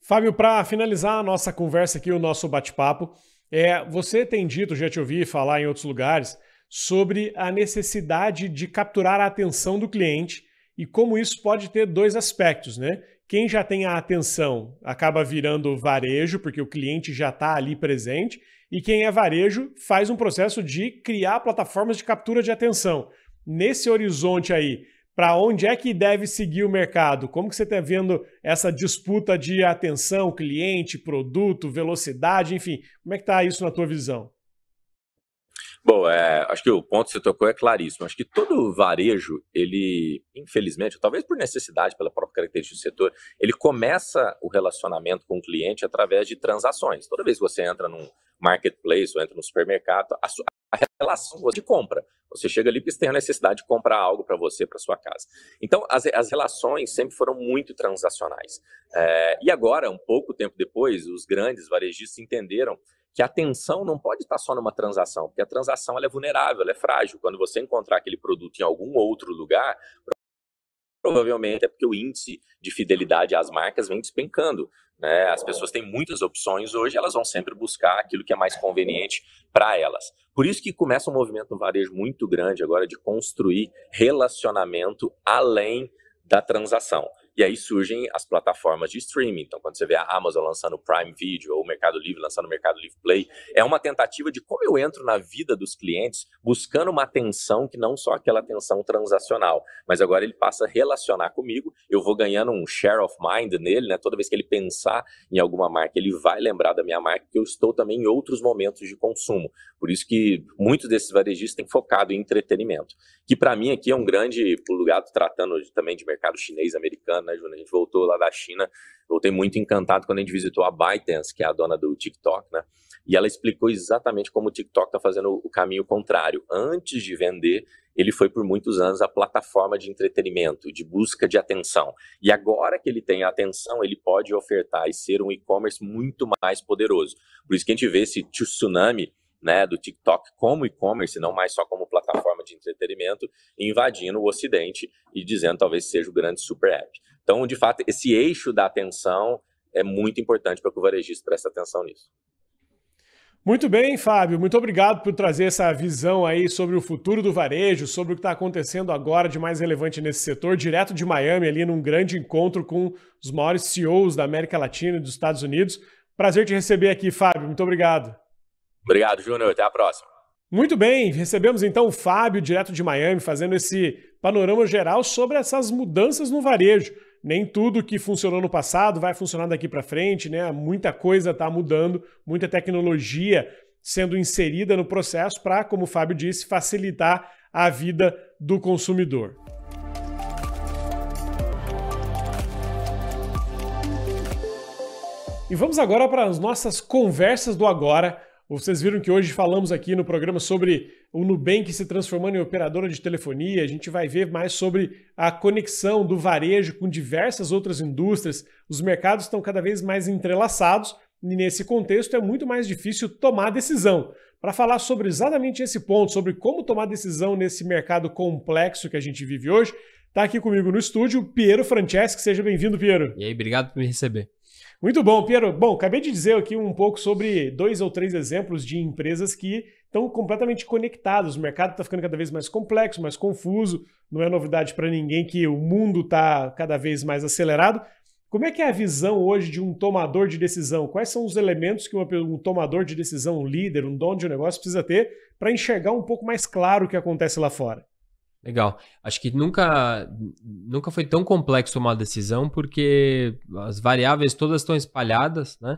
A: Fábio, para finalizar a nossa conversa aqui, o nosso bate-papo, você tem dito, já te ouvi falar em outros lugares, sobre a necessidade de capturar a atenção do cliente e como isso pode ter dois aspectos, né? Quem já tem a atenção acaba virando varejo, porque o cliente já está ali presente, e quem é varejo faz um processo de criar plataformas de captura de atenção. Nesse horizonte aí, para onde é que deve seguir o mercado? Como que você está vendo essa disputa de atenção, cliente, produto, velocidade, enfim, como é que está isso na tua visão?
B: Bom, acho que o ponto que você tocou é claríssimo. Acho que todo varejo, ele, infelizmente, talvez por necessidade, pela própria característica do setor, ele começa o relacionamento com o cliente através de transações. Toda vez que você entra num marketplace ou entra no supermercado, a relação de compra. Você chega ali porque você tem a necessidade de comprar algo para você, para sua casa. Então, as relações sempre foram muito transacionais. E agora, um pouco tempo depois, os grandes varejistas entenderam que a atenção não pode estar só numa transação, porque a transação ela é vulnerável, ela é frágil. Quando você encontrar aquele produto em algum outro lugar, provavelmente é porque o índice de fidelidade às marcas vem despencando, né? As pessoas têm muitas opções hoje, elas vão sempre buscar aquilo que é mais conveniente para elas. Por isso que começa um movimento no varejo muito grande agora de construir relacionamento além da transação. E aí surgem as plataformas de streaming. Então, quando você vê a Amazon lançando o Prime Video ou o Mercado Livre lançando o Mercado Livre Play, é uma tentativa de como eu entro na vida dos clientes buscando uma atenção que não só aquela atenção transacional, mas agora ele passa a relacionar comigo, eu vou ganhando um share of mind nele, né? Toda vez que ele pensar em alguma marca, ele vai lembrar da minha marca, que eu estou também em outros momentos de consumo. Por isso que muitos desses varejistas têm focado em entretenimento, que para mim aqui é um grande lugar, tratando também de mercado chinês, americano, né, Júnior? A gente voltou lá da China, voltei muito encantado quando a gente visitou a ByteDance, que é a dona do TikTok, né? E ela explicou exatamente como o TikTok está fazendo o caminho contrário. Antes de vender, ele foi por muitos anos a plataforma de entretenimento, de busca de atenção. E agora que ele tem a atenção, ele pode ofertar e ser um e-commerce muito mais poderoso. Por isso que a gente vê esse tsunami, né, do TikTok como e-commerce, não mais só como plataforma de entretenimento, invadindo o Ocidente e dizendo talvez seja o grande super app. Então, de fato, esse eixo da atenção é muito importante para que o varejista preste atenção nisso.
A: Muito bem, Fábio. Muito obrigado por trazer essa visão aí sobre o futuro do varejo, sobre o que está acontecendo agora de mais relevante nesse setor, direto de Miami, ali num grande encontro com os maiores CEOs da América Latina e dos Estados Unidos. Prazer te receber aqui, Fábio. Muito obrigado.
B: Obrigado, Júnior. Até a próxima.
A: Muito bem. Recebemos então o Fábio, direto de Miami, fazendo esse panorama geral sobre essas mudanças no varejo. Nem tudo que funcionou no passado vai funcionar daqui para frente, né? Muita coisa está mudando, muita tecnologia sendo inserida no processo para, como o Fábio disse, facilitar a vida do consumidor. E vamos agora para as nossas conversas do agora. Vocês viram que hoje falamos aqui no programa sobre o Nubank se transformando em operadora de telefonia. A gente vai ver mais sobre a conexão do varejo com diversas outras indústrias. Os mercados estão cada vez mais entrelaçados e nesse contexto é muito mais difícil tomar decisão. Para falar sobre exatamente esse ponto, sobre como tomar decisão nesse mercado complexo que a gente vive hoje, está aqui comigo no estúdio Piero Franceschi. Seja bem-vindo, Piero.
C: E aí, obrigado por me receber.
A: Muito bom, Piero. Bom, acabei de dizer aqui um pouco sobre 2 ou 3 exemplos de empresas que estão completamente conectadas. O mercado está ficando cada vez mais complexo, mais confuso. Não é novidade para ninguém que o mundo está cada vez mais acelerado. Como é que é a visão hoje de um tomador de decisão? Quais são os elementos que um tomador de decisão, um líder, um dono de um negócio precisa ter para enxergar um pouco mais claro o que acontece lá fora?
C: Legal. Acho que nunca foi tão complexo tomar uma decisão porque as variáveis todas estão espalhadas, né?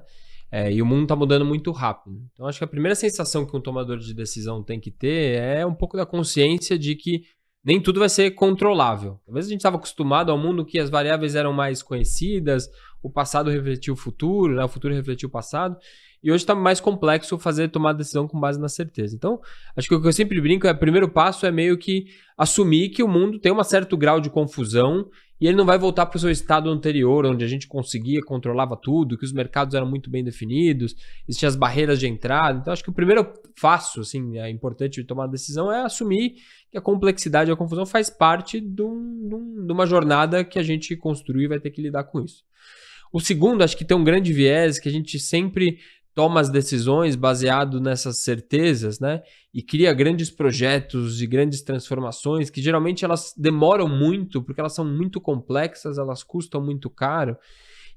C: E o mundo está mudando muito rápido. Então, acho que a primeira sensação que um tomador de decisão tem que ter é um pouco da consciência de que nem tudo vai ser controlável. Talvez a gente estava acostumado ao mundo que as variáveis eram mais conhecidas, o passado refletiu o futuro, né? O futuro refletiu o passado. E hoje está mais complexo tomar decisão com base na certeza. Então, acho que o que eu sempre brinco o primeiro passo é meio que assumir que o mundo tem um certo grau de confusão e ele não vai voltar para o seu estado anterior, onde a gente conseguia, controlava tudo, que os mercados eram muito bem definidos, existiam as barreiras de entrada. Então, acho que o primeiro passo, assim, importante de tomar decisão é assumir que a complexidade e a confusão faz parte de uma jornada que a gente construiu e vai ter que lidar com isso. O segundo, acho que tem um grande viés que a gente sempre toma as decisões baseado nessas certezas, né? E cria grandes projetos e grandes transformações que geralmente elas demoram muito porque elas são muito complexas, elas custam muito caro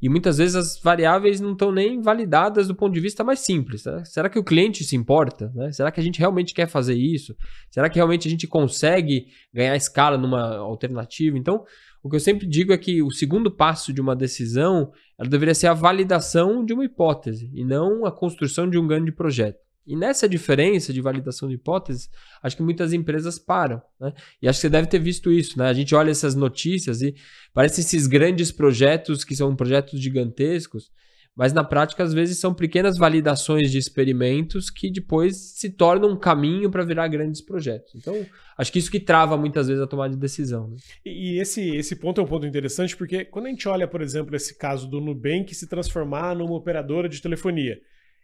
C: e muitas vezes as variáveis não estão nem validadas do ponto de vista mais simples. Né? Será que o cliente se importa? Né? Será que a gente realmente quer fazer isso? Será que realmente a gente consegue ganhar escala numa alternativa? Então, o que eu sempre digo é que o segundo passo de uma decisão ela deveria ser a validação de uma hipótese e não a construção de um grande projeto. E nessa diferença de validação de hipóteses, acho que muitas empresas param. Né? E acho que você deve ter visto isso. Né? A gente olha essas notícias e parece esses grandes projetos que são projetos gigantescos, mas na prática às vezes são pequenas validações de experimentos que depois se tornam um caminho para virar grandes projetos. Então, acho que isso que trava muitas vezes a tomada de decisão. Né?
A: E esse ponto é um ponto interessante porque quando a gente olha, por exemplo, esse caso do Nubank se transformar numa operadora de telefonia,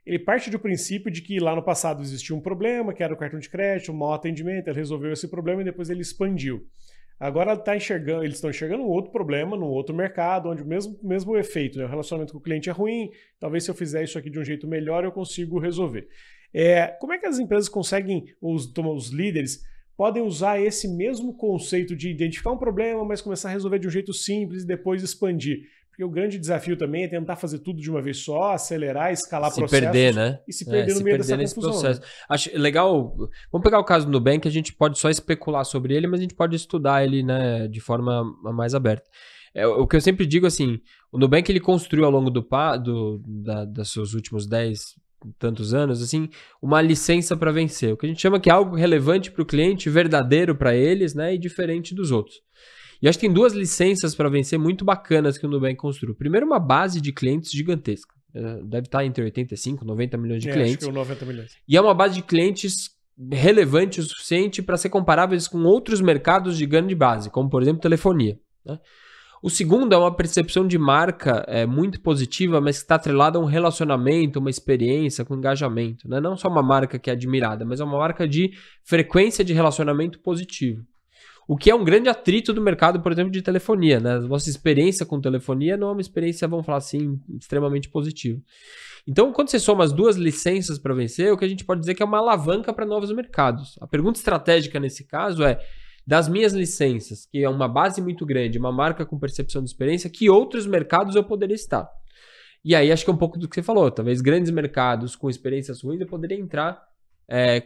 A: ele parte do princípio de que lá no passado existia um problema, que era o cartão de crédito, um mau atendimento, ele resolveu esse problema e depois ele expandiu. Agora eles estão enxergando um outro problema, num outro mercado, onde o mesmo efeito, né? O relacionamento com o cliente é ruim, talvez se eu fizer isso aqui de um jeito melhor eu consigo resolver. Como é que as empresas conseguem, os líderes, podem usar esse mesmo conceito de identificar um problema, mas começar a resolver de um jeito simples e depois expandir? Porque o grande desafio também é tentar fazer tudo de uma vez só, acelerar, escalar processos.
C: Se perder, né?
A: E se perder no meio dessa confusão. Processo.
C: Né? Acho legal. Vamos pegar o caso do Nubank, a gente pode só especular sobre ele, mas a gente pode estudar ele, né, de forma mais aberta. O que eu sempre digo, assim, o Nubank ele construiu ao longo dos seus últimos 10 tantos anos, assim, uma licença para vencer. O que a gente chama que é algo relevante para o cliente, verdadeiro para eles, né, e diferente dos outros. E acho que tem 2 licenças para vencer muito bacanas que o Nubank construiu. Primeiro, uma base de clientes gigantesca. Deve estar entre 85 e 90 milhões de clientes.
A: Acho que 90 milhões.
C: E é uma base de clientes relevante o suficiente para ser comparáveis com outros mercados de grande base, como, por exemplo, telefonia. Né? O segundo é uma percepção de marca muito positiva, mas que está atrelada a um relacionamento, uma experiência, com engajamento. Né? Não só uma marca que é admirada, mas é uma marca de frequência de relacionamento positivo. O que é um grande atrito do mercado, por exemplo, de telefonia, né? A nossa experiência com telefonia não é uma experiência, vamos falar assim, extremamente positiva. Então, quando você soma as duas licenças para vencer, o que a gente pode dizer que é uma alavanca para novos mercados. A pergunta estratégica nesse caso é, das minhas licenças, que é uma base muito grande, uma marca com percepção de experiência, que outros mercados eu poderia estar? E aí acho que é um pouco do que você falou, talvez grandes mercados com experiências ruins eu poderia entrar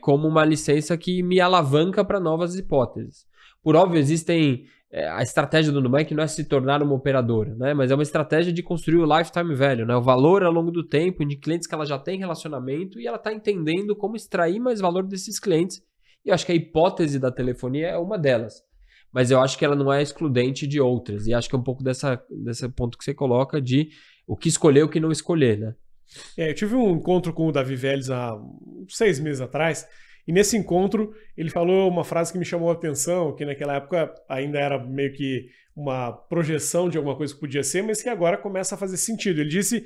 C: como uma licença que me alavanca para novas hipóteses. Por óbvio, existem... a estratégia do Nubank não é se tornar uma operadora, né? Mas é uma estratégia de construir o lifetime value, né? O valor ao longo do tempo de clientes que ela já tem relacionamento e ela está entendendo como extrair mais valor desses clientes. E eu acho que a hipótese da telefonia é uma delas. Mas eu acho que ela não é excludente de outras. E acho que é um pouco desse ponto que você coloca de o que escolher e o que não escolher, né?
A: Eu tive um encontro com o Davi Vélez há 6 meses atrás, e nesse encontro ele falou uma frase que me chamou a atenção, que naquela época ainda era meio que uma projeção de alguma coisa que podia ser, mas que agora começa a fazer sentido. Ele disse,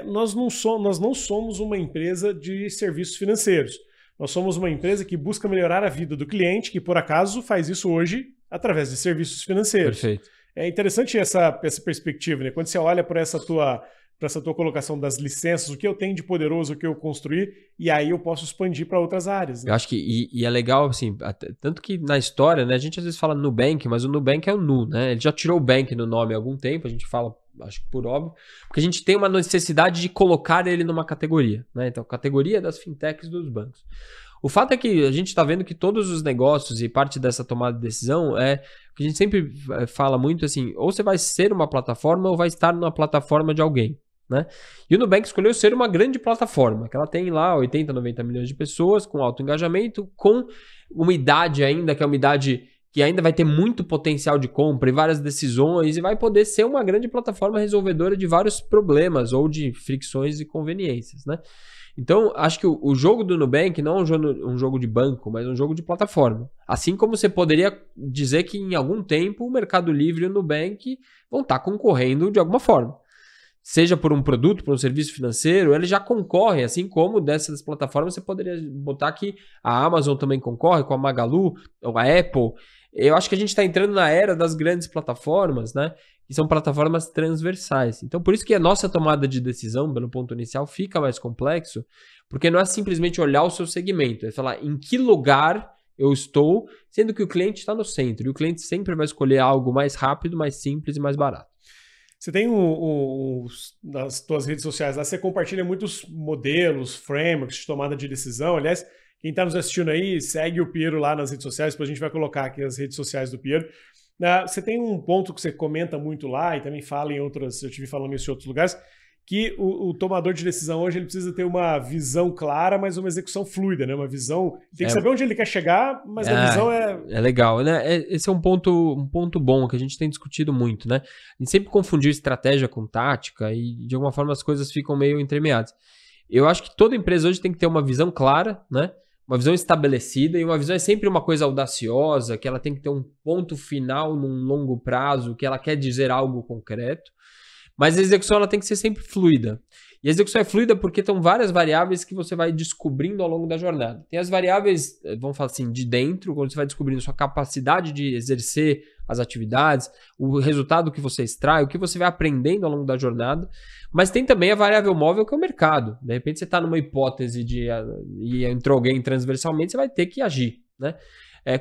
A: nós não somos uma empresa de serviços financeiros, nós somos uma empresa que busca melhorar a vida do cliente, que por acaso faz isso hoje através de serviços financeiros.
C: Perfeito.
A: É interessante essa perspectiva, né? Quando você olha para essa tua colocação das licenças, o que eu tenho de poderoso, o que eu construí, e aí eu posso expandir para outras áreas. Né?
C: Eu acho que, e é legal, assim, tanto que na história, né, a gente às vezes fala Nubank, mas o Nubank é o Nu, né? Ele já tirou o Bank no nome há algum tempo, a gente fala, acho que por óbvio, porque a gente tem uma necessidade de colocar ele numa categoria, né? Então, categoria das fintechs dos bancos. O fato é que a gente está vendo que todos os negócios e parte dessa tomada de decisão é que a gente sempre fala muito assim, ou você vai ser uma plataforma ou vai estar numa plataforma de alguém. Né? E o Nubank escolheu ser uma grande plataforma, que ela tem lá 80, 90 milhões de pessoas, com alto engajamento, com uma idade ainda, que é uma idade que ainda vai ter muito potencial de compra e várias decisões, e vai poder ser uma grande plataforma resolvedora de vários problemas ou de fricções e conveniências. Né? Então, acho que o jogo do Nubank não é um jogo de banco, mas um jogo de plataforma. Assim como você poderia dizer que em algum tempo o Mercado Livre e o Nubank vão estar concorrendo de alguma forma. Seja por um produto, por um serviço financeiro, ele já concorre, assim como dessas plataformas você poderia botar que a Amazon também concorre com a Magalu, ou a Apple. Eu acho que a gente está entrando na era das grandes plataformas, né? Que são plataformas transversais. Então, por isso que a nossa tomada de decisão, pelo ponto inicial, fica mais complexo, porque não é simplesmente olhar o seu segmento, é falar em que lugar eu estou, sendo que o cliente está no centro, e o cliente sempre vai escolher algo mais rápido, mais simples e mais barato.
A: Você tem nas suas redes sociais lá, você compartilha muitos modelos, frameworks de tomada de decisão. Aliás, quem está nos assistindo aí, segue o Piero lá nas redes sociais, depois a gente vai colocar aqui as redes sociais do Piero. Você tem um ponto que você comenta muito lá e também fala em outras, eu te vi falando isso em outros lugares, que o tomador de decisão hoje ele precisa ter uma visão clara, mas uma execução fluida, né? Uma visão... Tem que saber onde ele quer chegar, mas a visão é...
C: É legal, né? Esse é um ponto bom que a gente tem discutido muito, né? A gente sempre confundiu estratégia com tática e, de alguma forma, as coisas ficam meio entremeadas. Eu acho que toda empresa hoje tem que ter uma visão clara, né? Uma visão estabelecida, e uma visão é sempre uma coisa audaciosa, que ela tem que ter um ponto final num longo prazo, que ela quer dizer algo concreto. Mas a execução ela tem que ser sempre fluida. E a execução é fluida porque estão várias variáveis que você vai descobrindo ao longo da jornada. Tem as variáveis, vamos falar assim, de dentro, quando você vai descobrindo sua capacidade de exercer as atividades, o resultado que você extrai, o que você vai aprendendo ao longo da jornada. Mas tem também a variável móvel, que é o mercado. De repente você está numa hipótese e entrou alguém transversalmente, você vai ter que agir, né?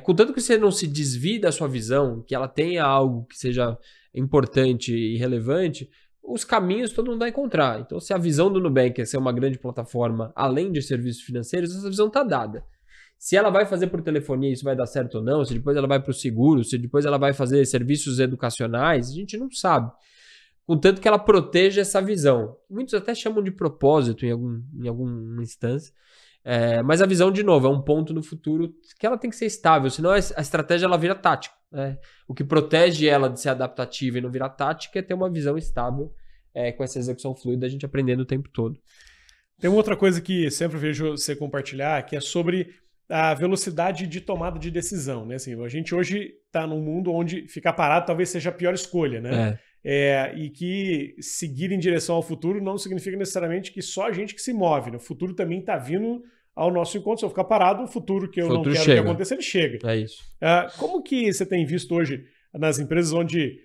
C: Contanto que você não se desvie da sua visão, que ela tenha algo que seja importante e relevante, os caminhos todo mundo vai encontrar. Então, se a visão do Nubank é ser uma grande plataforma, além de serviços financeiros, essa visão está dada. Se ela vai fazer por telefonia, isso vai dar certo ou não, se depois ela vai para o seguro, se depois ela vai fazer serviços educacionais, a gente não sabe. Contanto que ela proteja essa visão. Muitos até chamam de propósito em alguma instância. Mas a visão, de novo, é um ponto no futuro que ela tem que ser estável, senão a estratégia ela vira tática. O que protege ela de ser adaptativa e não virar tática é ter uma visão estável com essa execução fluida, a gente aprendendo o tempo todo.
A: Tem uma outra coisa que sempre vejo você compartilhar, que é sobre a velocidade de tomada de decisão. Né? Assim, a gente hoje está num mundo onde ficar parado talvez seja a pior escolha, né? E que seguir em direção ao futuro não significa necessariamente que só a gente que se move. Né? O futuro também está vindo ao nosso encontro. Se eu ficar parado, o futuro que eu não quero
C: chega.
A: que aconteça, ele chega.
C: É isso.
A: Como que você tem visto hoje nas empresas onde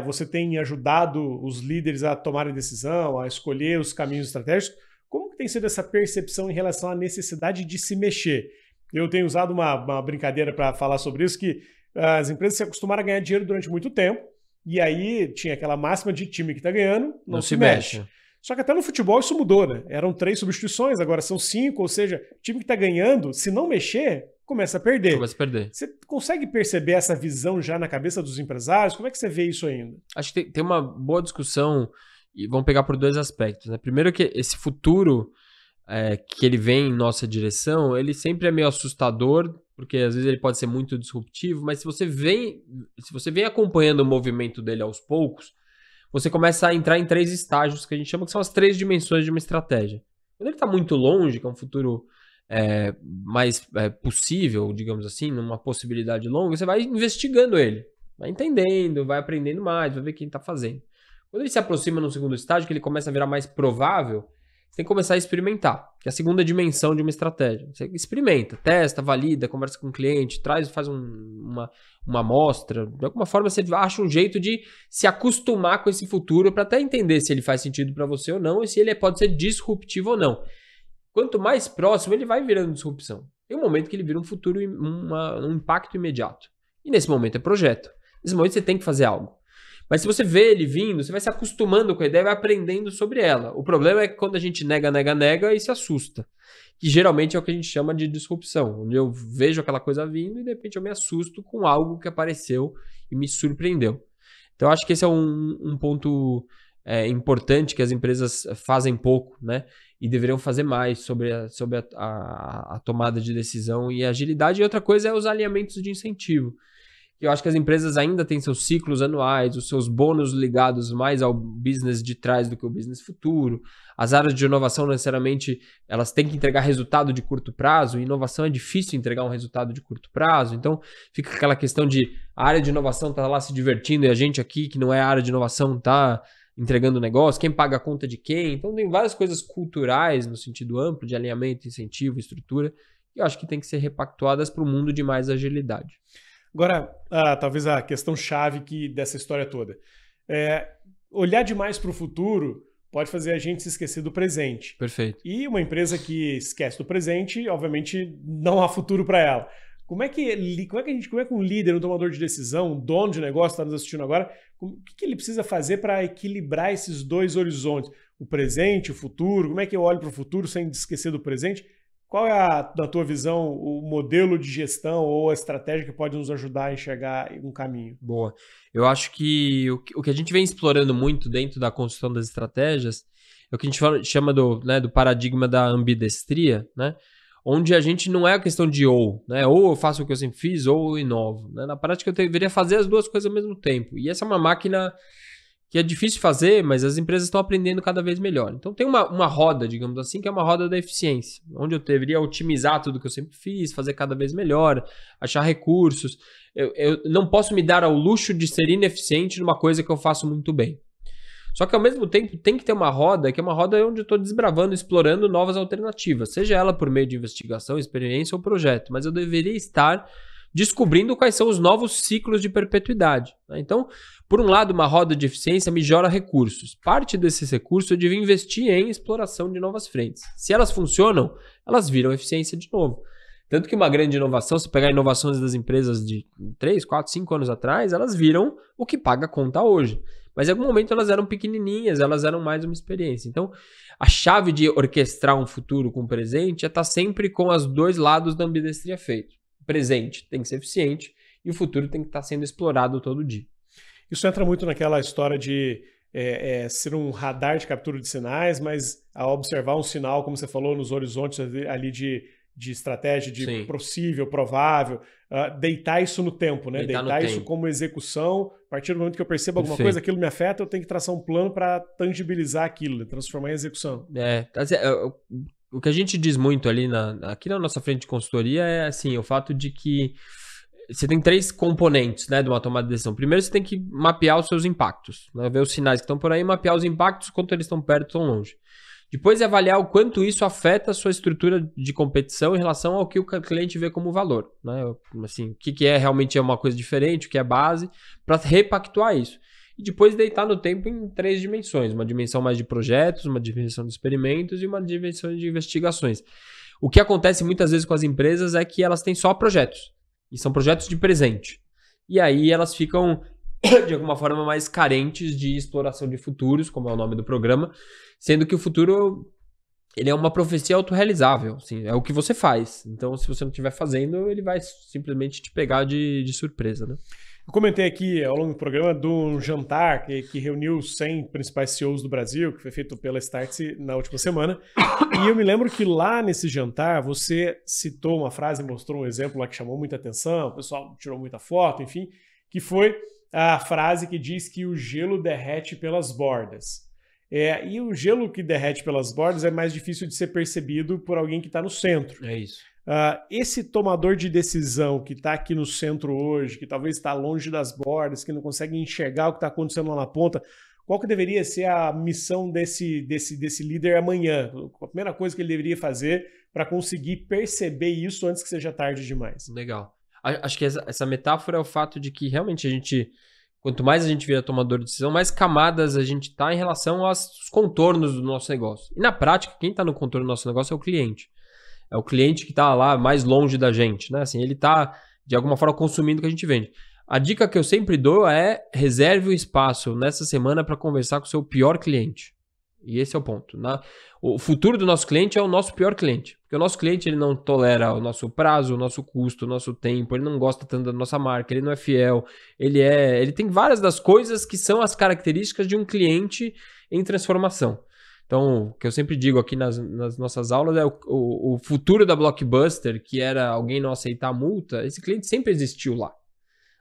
A: você tem ajudado os líderes a tomarem decisão, a escolher os caminhos estratégicos? Como que tem sido essa percepção em relação à necessidade de se mexer? Eu tenho usado uma brincadeira para falar sobre isso, que as empresas se acostumaram a ganhar dinheiro durante muito tempo, e aí tinha aquela máxima de time que está ganhando, não se mexe. Só que até no futebol isso mudou, né? Eram 3 substituições, agora são 5, ou seja, o time que está ganhando, se não mexer, começa a perder. Você consegue perceber essa visão já na cabeça dos empresários? Como é que você vê isso ainda?
C: Acho que tem uma boa discussão, e vamos pegar por 2 aspectos, né? Primeiro que esse futuro que ele vem em nossa direção, ele sempre é meio assustador, porque às vezes ele pode ser muito disruptivo, mas se você vem acompanhando o movimento dele aos poucos, você começa a entrar em 3 estágios que a gente chama que são as 3 dimensões de uma estratégia. Quando ele está muito longe, que é um futuro mais possível, digamos assim, numa possibilidade longa, você vai investigando ele, vai entendendo, vai aprendendo mais, vai ver quem está fazendo. Quando ele se aproxima no segundo estágio, que ele começa a virar mais provável, você tem que começar a experimentar, que é a segunda dimensão de uma estratégia. Você experimenta, testa, valida, conversa com o cliente, faz uma amostra. De alguma forma você acha um jeito de se acostumar com esse futuro para até entender se ele faz sentido para você ou não e se ele pode ser disruptivo ou não. Quanto mais próximo, ele vai virando disrupção. Tem um momento que ele vira um futuro, um impacto imediato. E nesse momento é projeto. Nesse momento você tem que fazer algo. Mas se você vê ele vindo, você vai se acostumando com a ideia e vai aprendendo sobre ela. O problema é que quando a gente nega e se assusta. Que geralmente é o que a gente chama de disrupção. Onde eu vejo aquela coisa vindo e de repente eu me assusto com algo que apareceu e me surpreendeu. Então eu acho que esse é um ponto importante que as empresas fazem pouco, né? E deveriam fazer mais sobre a tomada de decisão e agilidade. E outra coisa é os alinhamentos de incentivo. Eu acho que as empresas ainda têm seus ciclos anuais, os seus bônus ligados mais ao business de trás do que ao business futuro. As áreas de inovação, necessariamente, elas têm que entregar resultado de curto prazo. E inovação é difícil entregar um resultado de curto prazo. Então, fica aquela questão de a área de inovação está lá se divertindo e a gente aqui, que não é a área de inovação, está entregando negócio. Quem paga a conta de quem? Então, tem várias coisas culturais no sentido amplo de alinhamento, incentivo, estrutura, que eu acho que tem que ser repactuadas para o mundo de mais agilidade.
A: Agora, talvez a questão-chave dessa história toda. Olhar demais para o futuro pode fazer a gente se esquecer do presente.
C: Perfeito.
A: E uma empresa que esquece do presente, obviamente, não há futuro para ela. Como é que um líder, um tomador de decisão, um dono de negócio está nos assistindo agora, o que ele precisa fazer para equilibrar esses 2 horizontes? O presente, o futuro, como é que eu olho para o futuro sem esquecer do presente? Qual é, na tua visão, o modelo de gestão ou a estratégia que pode nos ajudar a enxergar um caminho?
C: Boa. Eu acho que o que a gente vem explorando muito dentro da construção das estratégias é o que a gente chama do paradigma da ambidestria, né? Onde a gente não é a questão de né? Ou eu faço o que eu sempre fiz, ou eu inovo. Né? Na prática, eu deveria fazer as 2 coisas ao mesmo tempo. E essa é uma máquina que é difícil de fazer, mas as empresas estão aprendendo cada vez melhor. Então tem uma roda, digamos assim, que é uma roda da eficiência, onde eu deveria otimizar tudo que eu sempre fiz, fazer cada vez melhor, achar recursos. Eu não posso me dar ao luxo de ser ineficiente numa coisa que eu faço muito bem. Só que ao mesmo tempo tem que ter uma roda, que é uma roda onde eu estou desbravando, explorando novas alternativas, seja ela por meio de investigação, experiência ou projeto, mas eu deveria estar descobrindo quais são os novos ciclos de perpetuidade. Né? Então, por um lado, uma roda de eficiência me gera recursos. Parte desses recursos eu devia investir em exploração de novas frentes. Se elas funcionam, elas viram eficiência de novo. Tanto que uma grande inovação, se pegar inovações das empresas de 3, 4, 5 anos atrás, elas viram o que paga a conta hoje. Mas em algum momento elas eram pequenininhas, elas eram mais uma experiência. Então, a chave de orquestrar um futuro com o presente é estar sempre com os 2 lados da ambidestria feito. O presente tem que ser eficiente e o futuro tem que estar sendo explorado todo dia.
A: Isso entra muito naquela história de ser um radar de captura de sinais, mas ao observar um sinal, como você falou, nos horizontes ali de estratégia, de Sim. possível, provável, deitar isso no tempo, né? Deitar isso como execução. A partir do momento que eu percebo alguma coisa, aquilo me afeta, eu tenho que traçar um plano para tangibilizar aquilo, transformar em execução.
C: O que a gente diz muito ali aqui na nossa frente de consultoria é assim, o fato de que você tem 3 componentes, né, de uma tomada de decisão. Primeiro, você tem que mapear os seus impactos, né, ver os sinais que estão por aí, mapear os impactos, quanto eles estão perto ou longe. Depois avaliar o quanto isso afeta a sua estrutura de competição em relação ao que o cliente vê como valor, né? Assim, o que é realmente uma coisa diferente, o que é base, para repactuar isso. E depois deitar no tempo em 3 dimensões. Uma dimensão mais de projetos, uma dimensão de experimentos e uma dimensão de investigações. O que acontece muitas vezes com as empresas é que elas têm só projetos. E são projetos de presente. E aí elas ficam, de alguma forma, mais carentes de exploração de futuros, como é o nome do programa, sendo que o futuro ele é uma profecia autorrealizável. Assim, é o que você faz. Então, se você não estiver fazendo, ele vai simplesmente te pegar de surpresa, né?
A: Eu comentei aqui ao longo do programa de um jantar que reuniu 100 principais CEOs do Brasil, que foi feito pela Startse na última semana. E eu me lembro que lá nesse jantar você citou uma frase, mostrou um exemplo lá que chamou muita atenção, o pessoal tirou muita foto, enfim, que foi a frase que diz que o gelo derrete pelas bordas. E o gelo que derrete pelas bordas é mais difícil de ser percebido por alguém que está no centro.
C: É isso.
A: Esse tomador de decisão que está aqui no centro hoje, que talvez está longe das bordas, que não consegue enxergar o que está acontecendo lá na ponta, qual que deveria ser a missão desse líder amanhã? A primeira coisa que ele deveria fazer para conseguir perceber isso antes que seja tarde demais?
C: Legal. Acho que essa metáfora é o fato de que realmente quanto mais a gente vira tomador de decisão, mais camadas a gente está em relação aos contornos do nosso negócio. E na prática, quem está no contorno do nosso negócio é o cliente. É o cliente que está lá mais longe da gente, né? Assim, ele está, de alguma forma, consumindo o que a gente vende. A dica que eu sempre dou é reserve um espaço nessa semana para conversar com o seu pior cliente. E esse é o ponto. O futuro do nosso cliente é o nosso pior cliente. Porque o nosso cliente ele não tolera o nosso prazo, o nosso custo, o nosso tempo, ele não gosta tanto da nossa marca, ele não é fiel, ele tem várias das coisas que são as características de um cliente em transformação. Então, o que eu sempre digo aqui nas nossas aulas é o futuro da Blockbuster, que era alguém não aceitar a multa, esse cliente sempre existiu lá.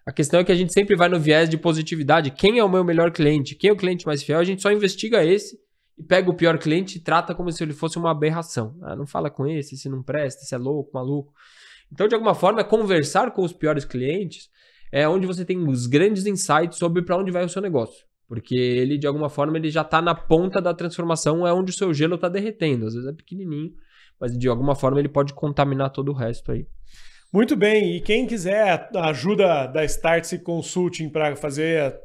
C: A questão é que a gente sempre vai no viés de positividade. Quem é o meu melhor cliente? Quem é o cliente mais fiel? A gente só investiga esse e pega o pior cliente e trata como se ele fosse uma aberração. Não fala com esse não presta, esse é louco, maluco. Então, de alguma forma, conversar com os piores clientes é onde você tem os grandes insights sobre para onde vai o seu negócio. Porque ele, de alguma forma, ele já está na ponta da transformação, é onde o seu gelo está derretendo. Às vezes é pequenininho, mas de alguma forma ele pode contaminar todo o resto aí.
A: Muito bem, e quem quiser a ajuda da Startse Consulting para fazer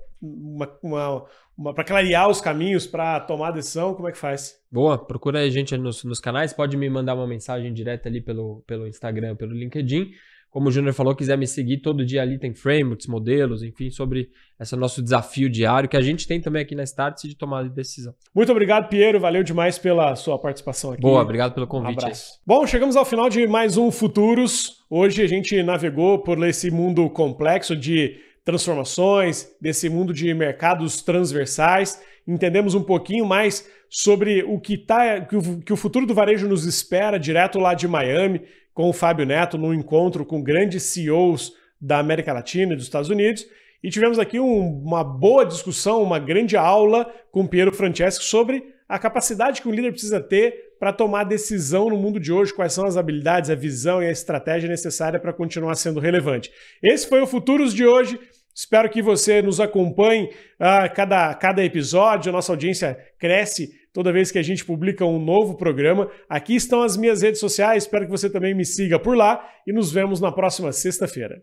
A: para clarear os caminhos para tomar a decisão, como é que faz?
C: Boa, procura a gente nos canais, pode me mandar uma mensagem direta ali pelo Instagram, pelo LinkedIn. Como o Júnior falou, quiser me seguir, todo dia ali tem frameworks, modelos, enfim, sobre esse nosso desafio diário que a gente tem também aqui na Startse de tomada de decisão.
A: Muito obrigado, Piero. Valeu demais pela sua participação aqui.
C: Boa, obrigado pelo convite.
A: Um abraço. Bom, chegamos ao final de mais um Futuros. Hoje a gente navegou por esse mundo complexo de transformações, desse mundo de mercados transversais. Entendemos um pouquinho mais sobre o que o futuro do varejo nos espera direto lá de Miami, com o Fábio Neto, num encontro com grandes CEOs da América Latina e dos Estados Unidos. E tivemos aqui uma boa discussão, uma grande aula com o Piero Franceschi sobre a capacidade que um líder precisa ter para tomar decisão no mundo de hoje, quais são as habilidades, a visão e a estratégia necessária para continuar sendo relevante. Esse foi o Futuros de hoje. Espero que você nos acompanhe a cada episódio. A nossa audiência cresce toda vez que a gente publica um novo programa. Aqui estão as minhas redes sociais. Espero que você também me siga por lá e nos vemos na próxima sexta-feira.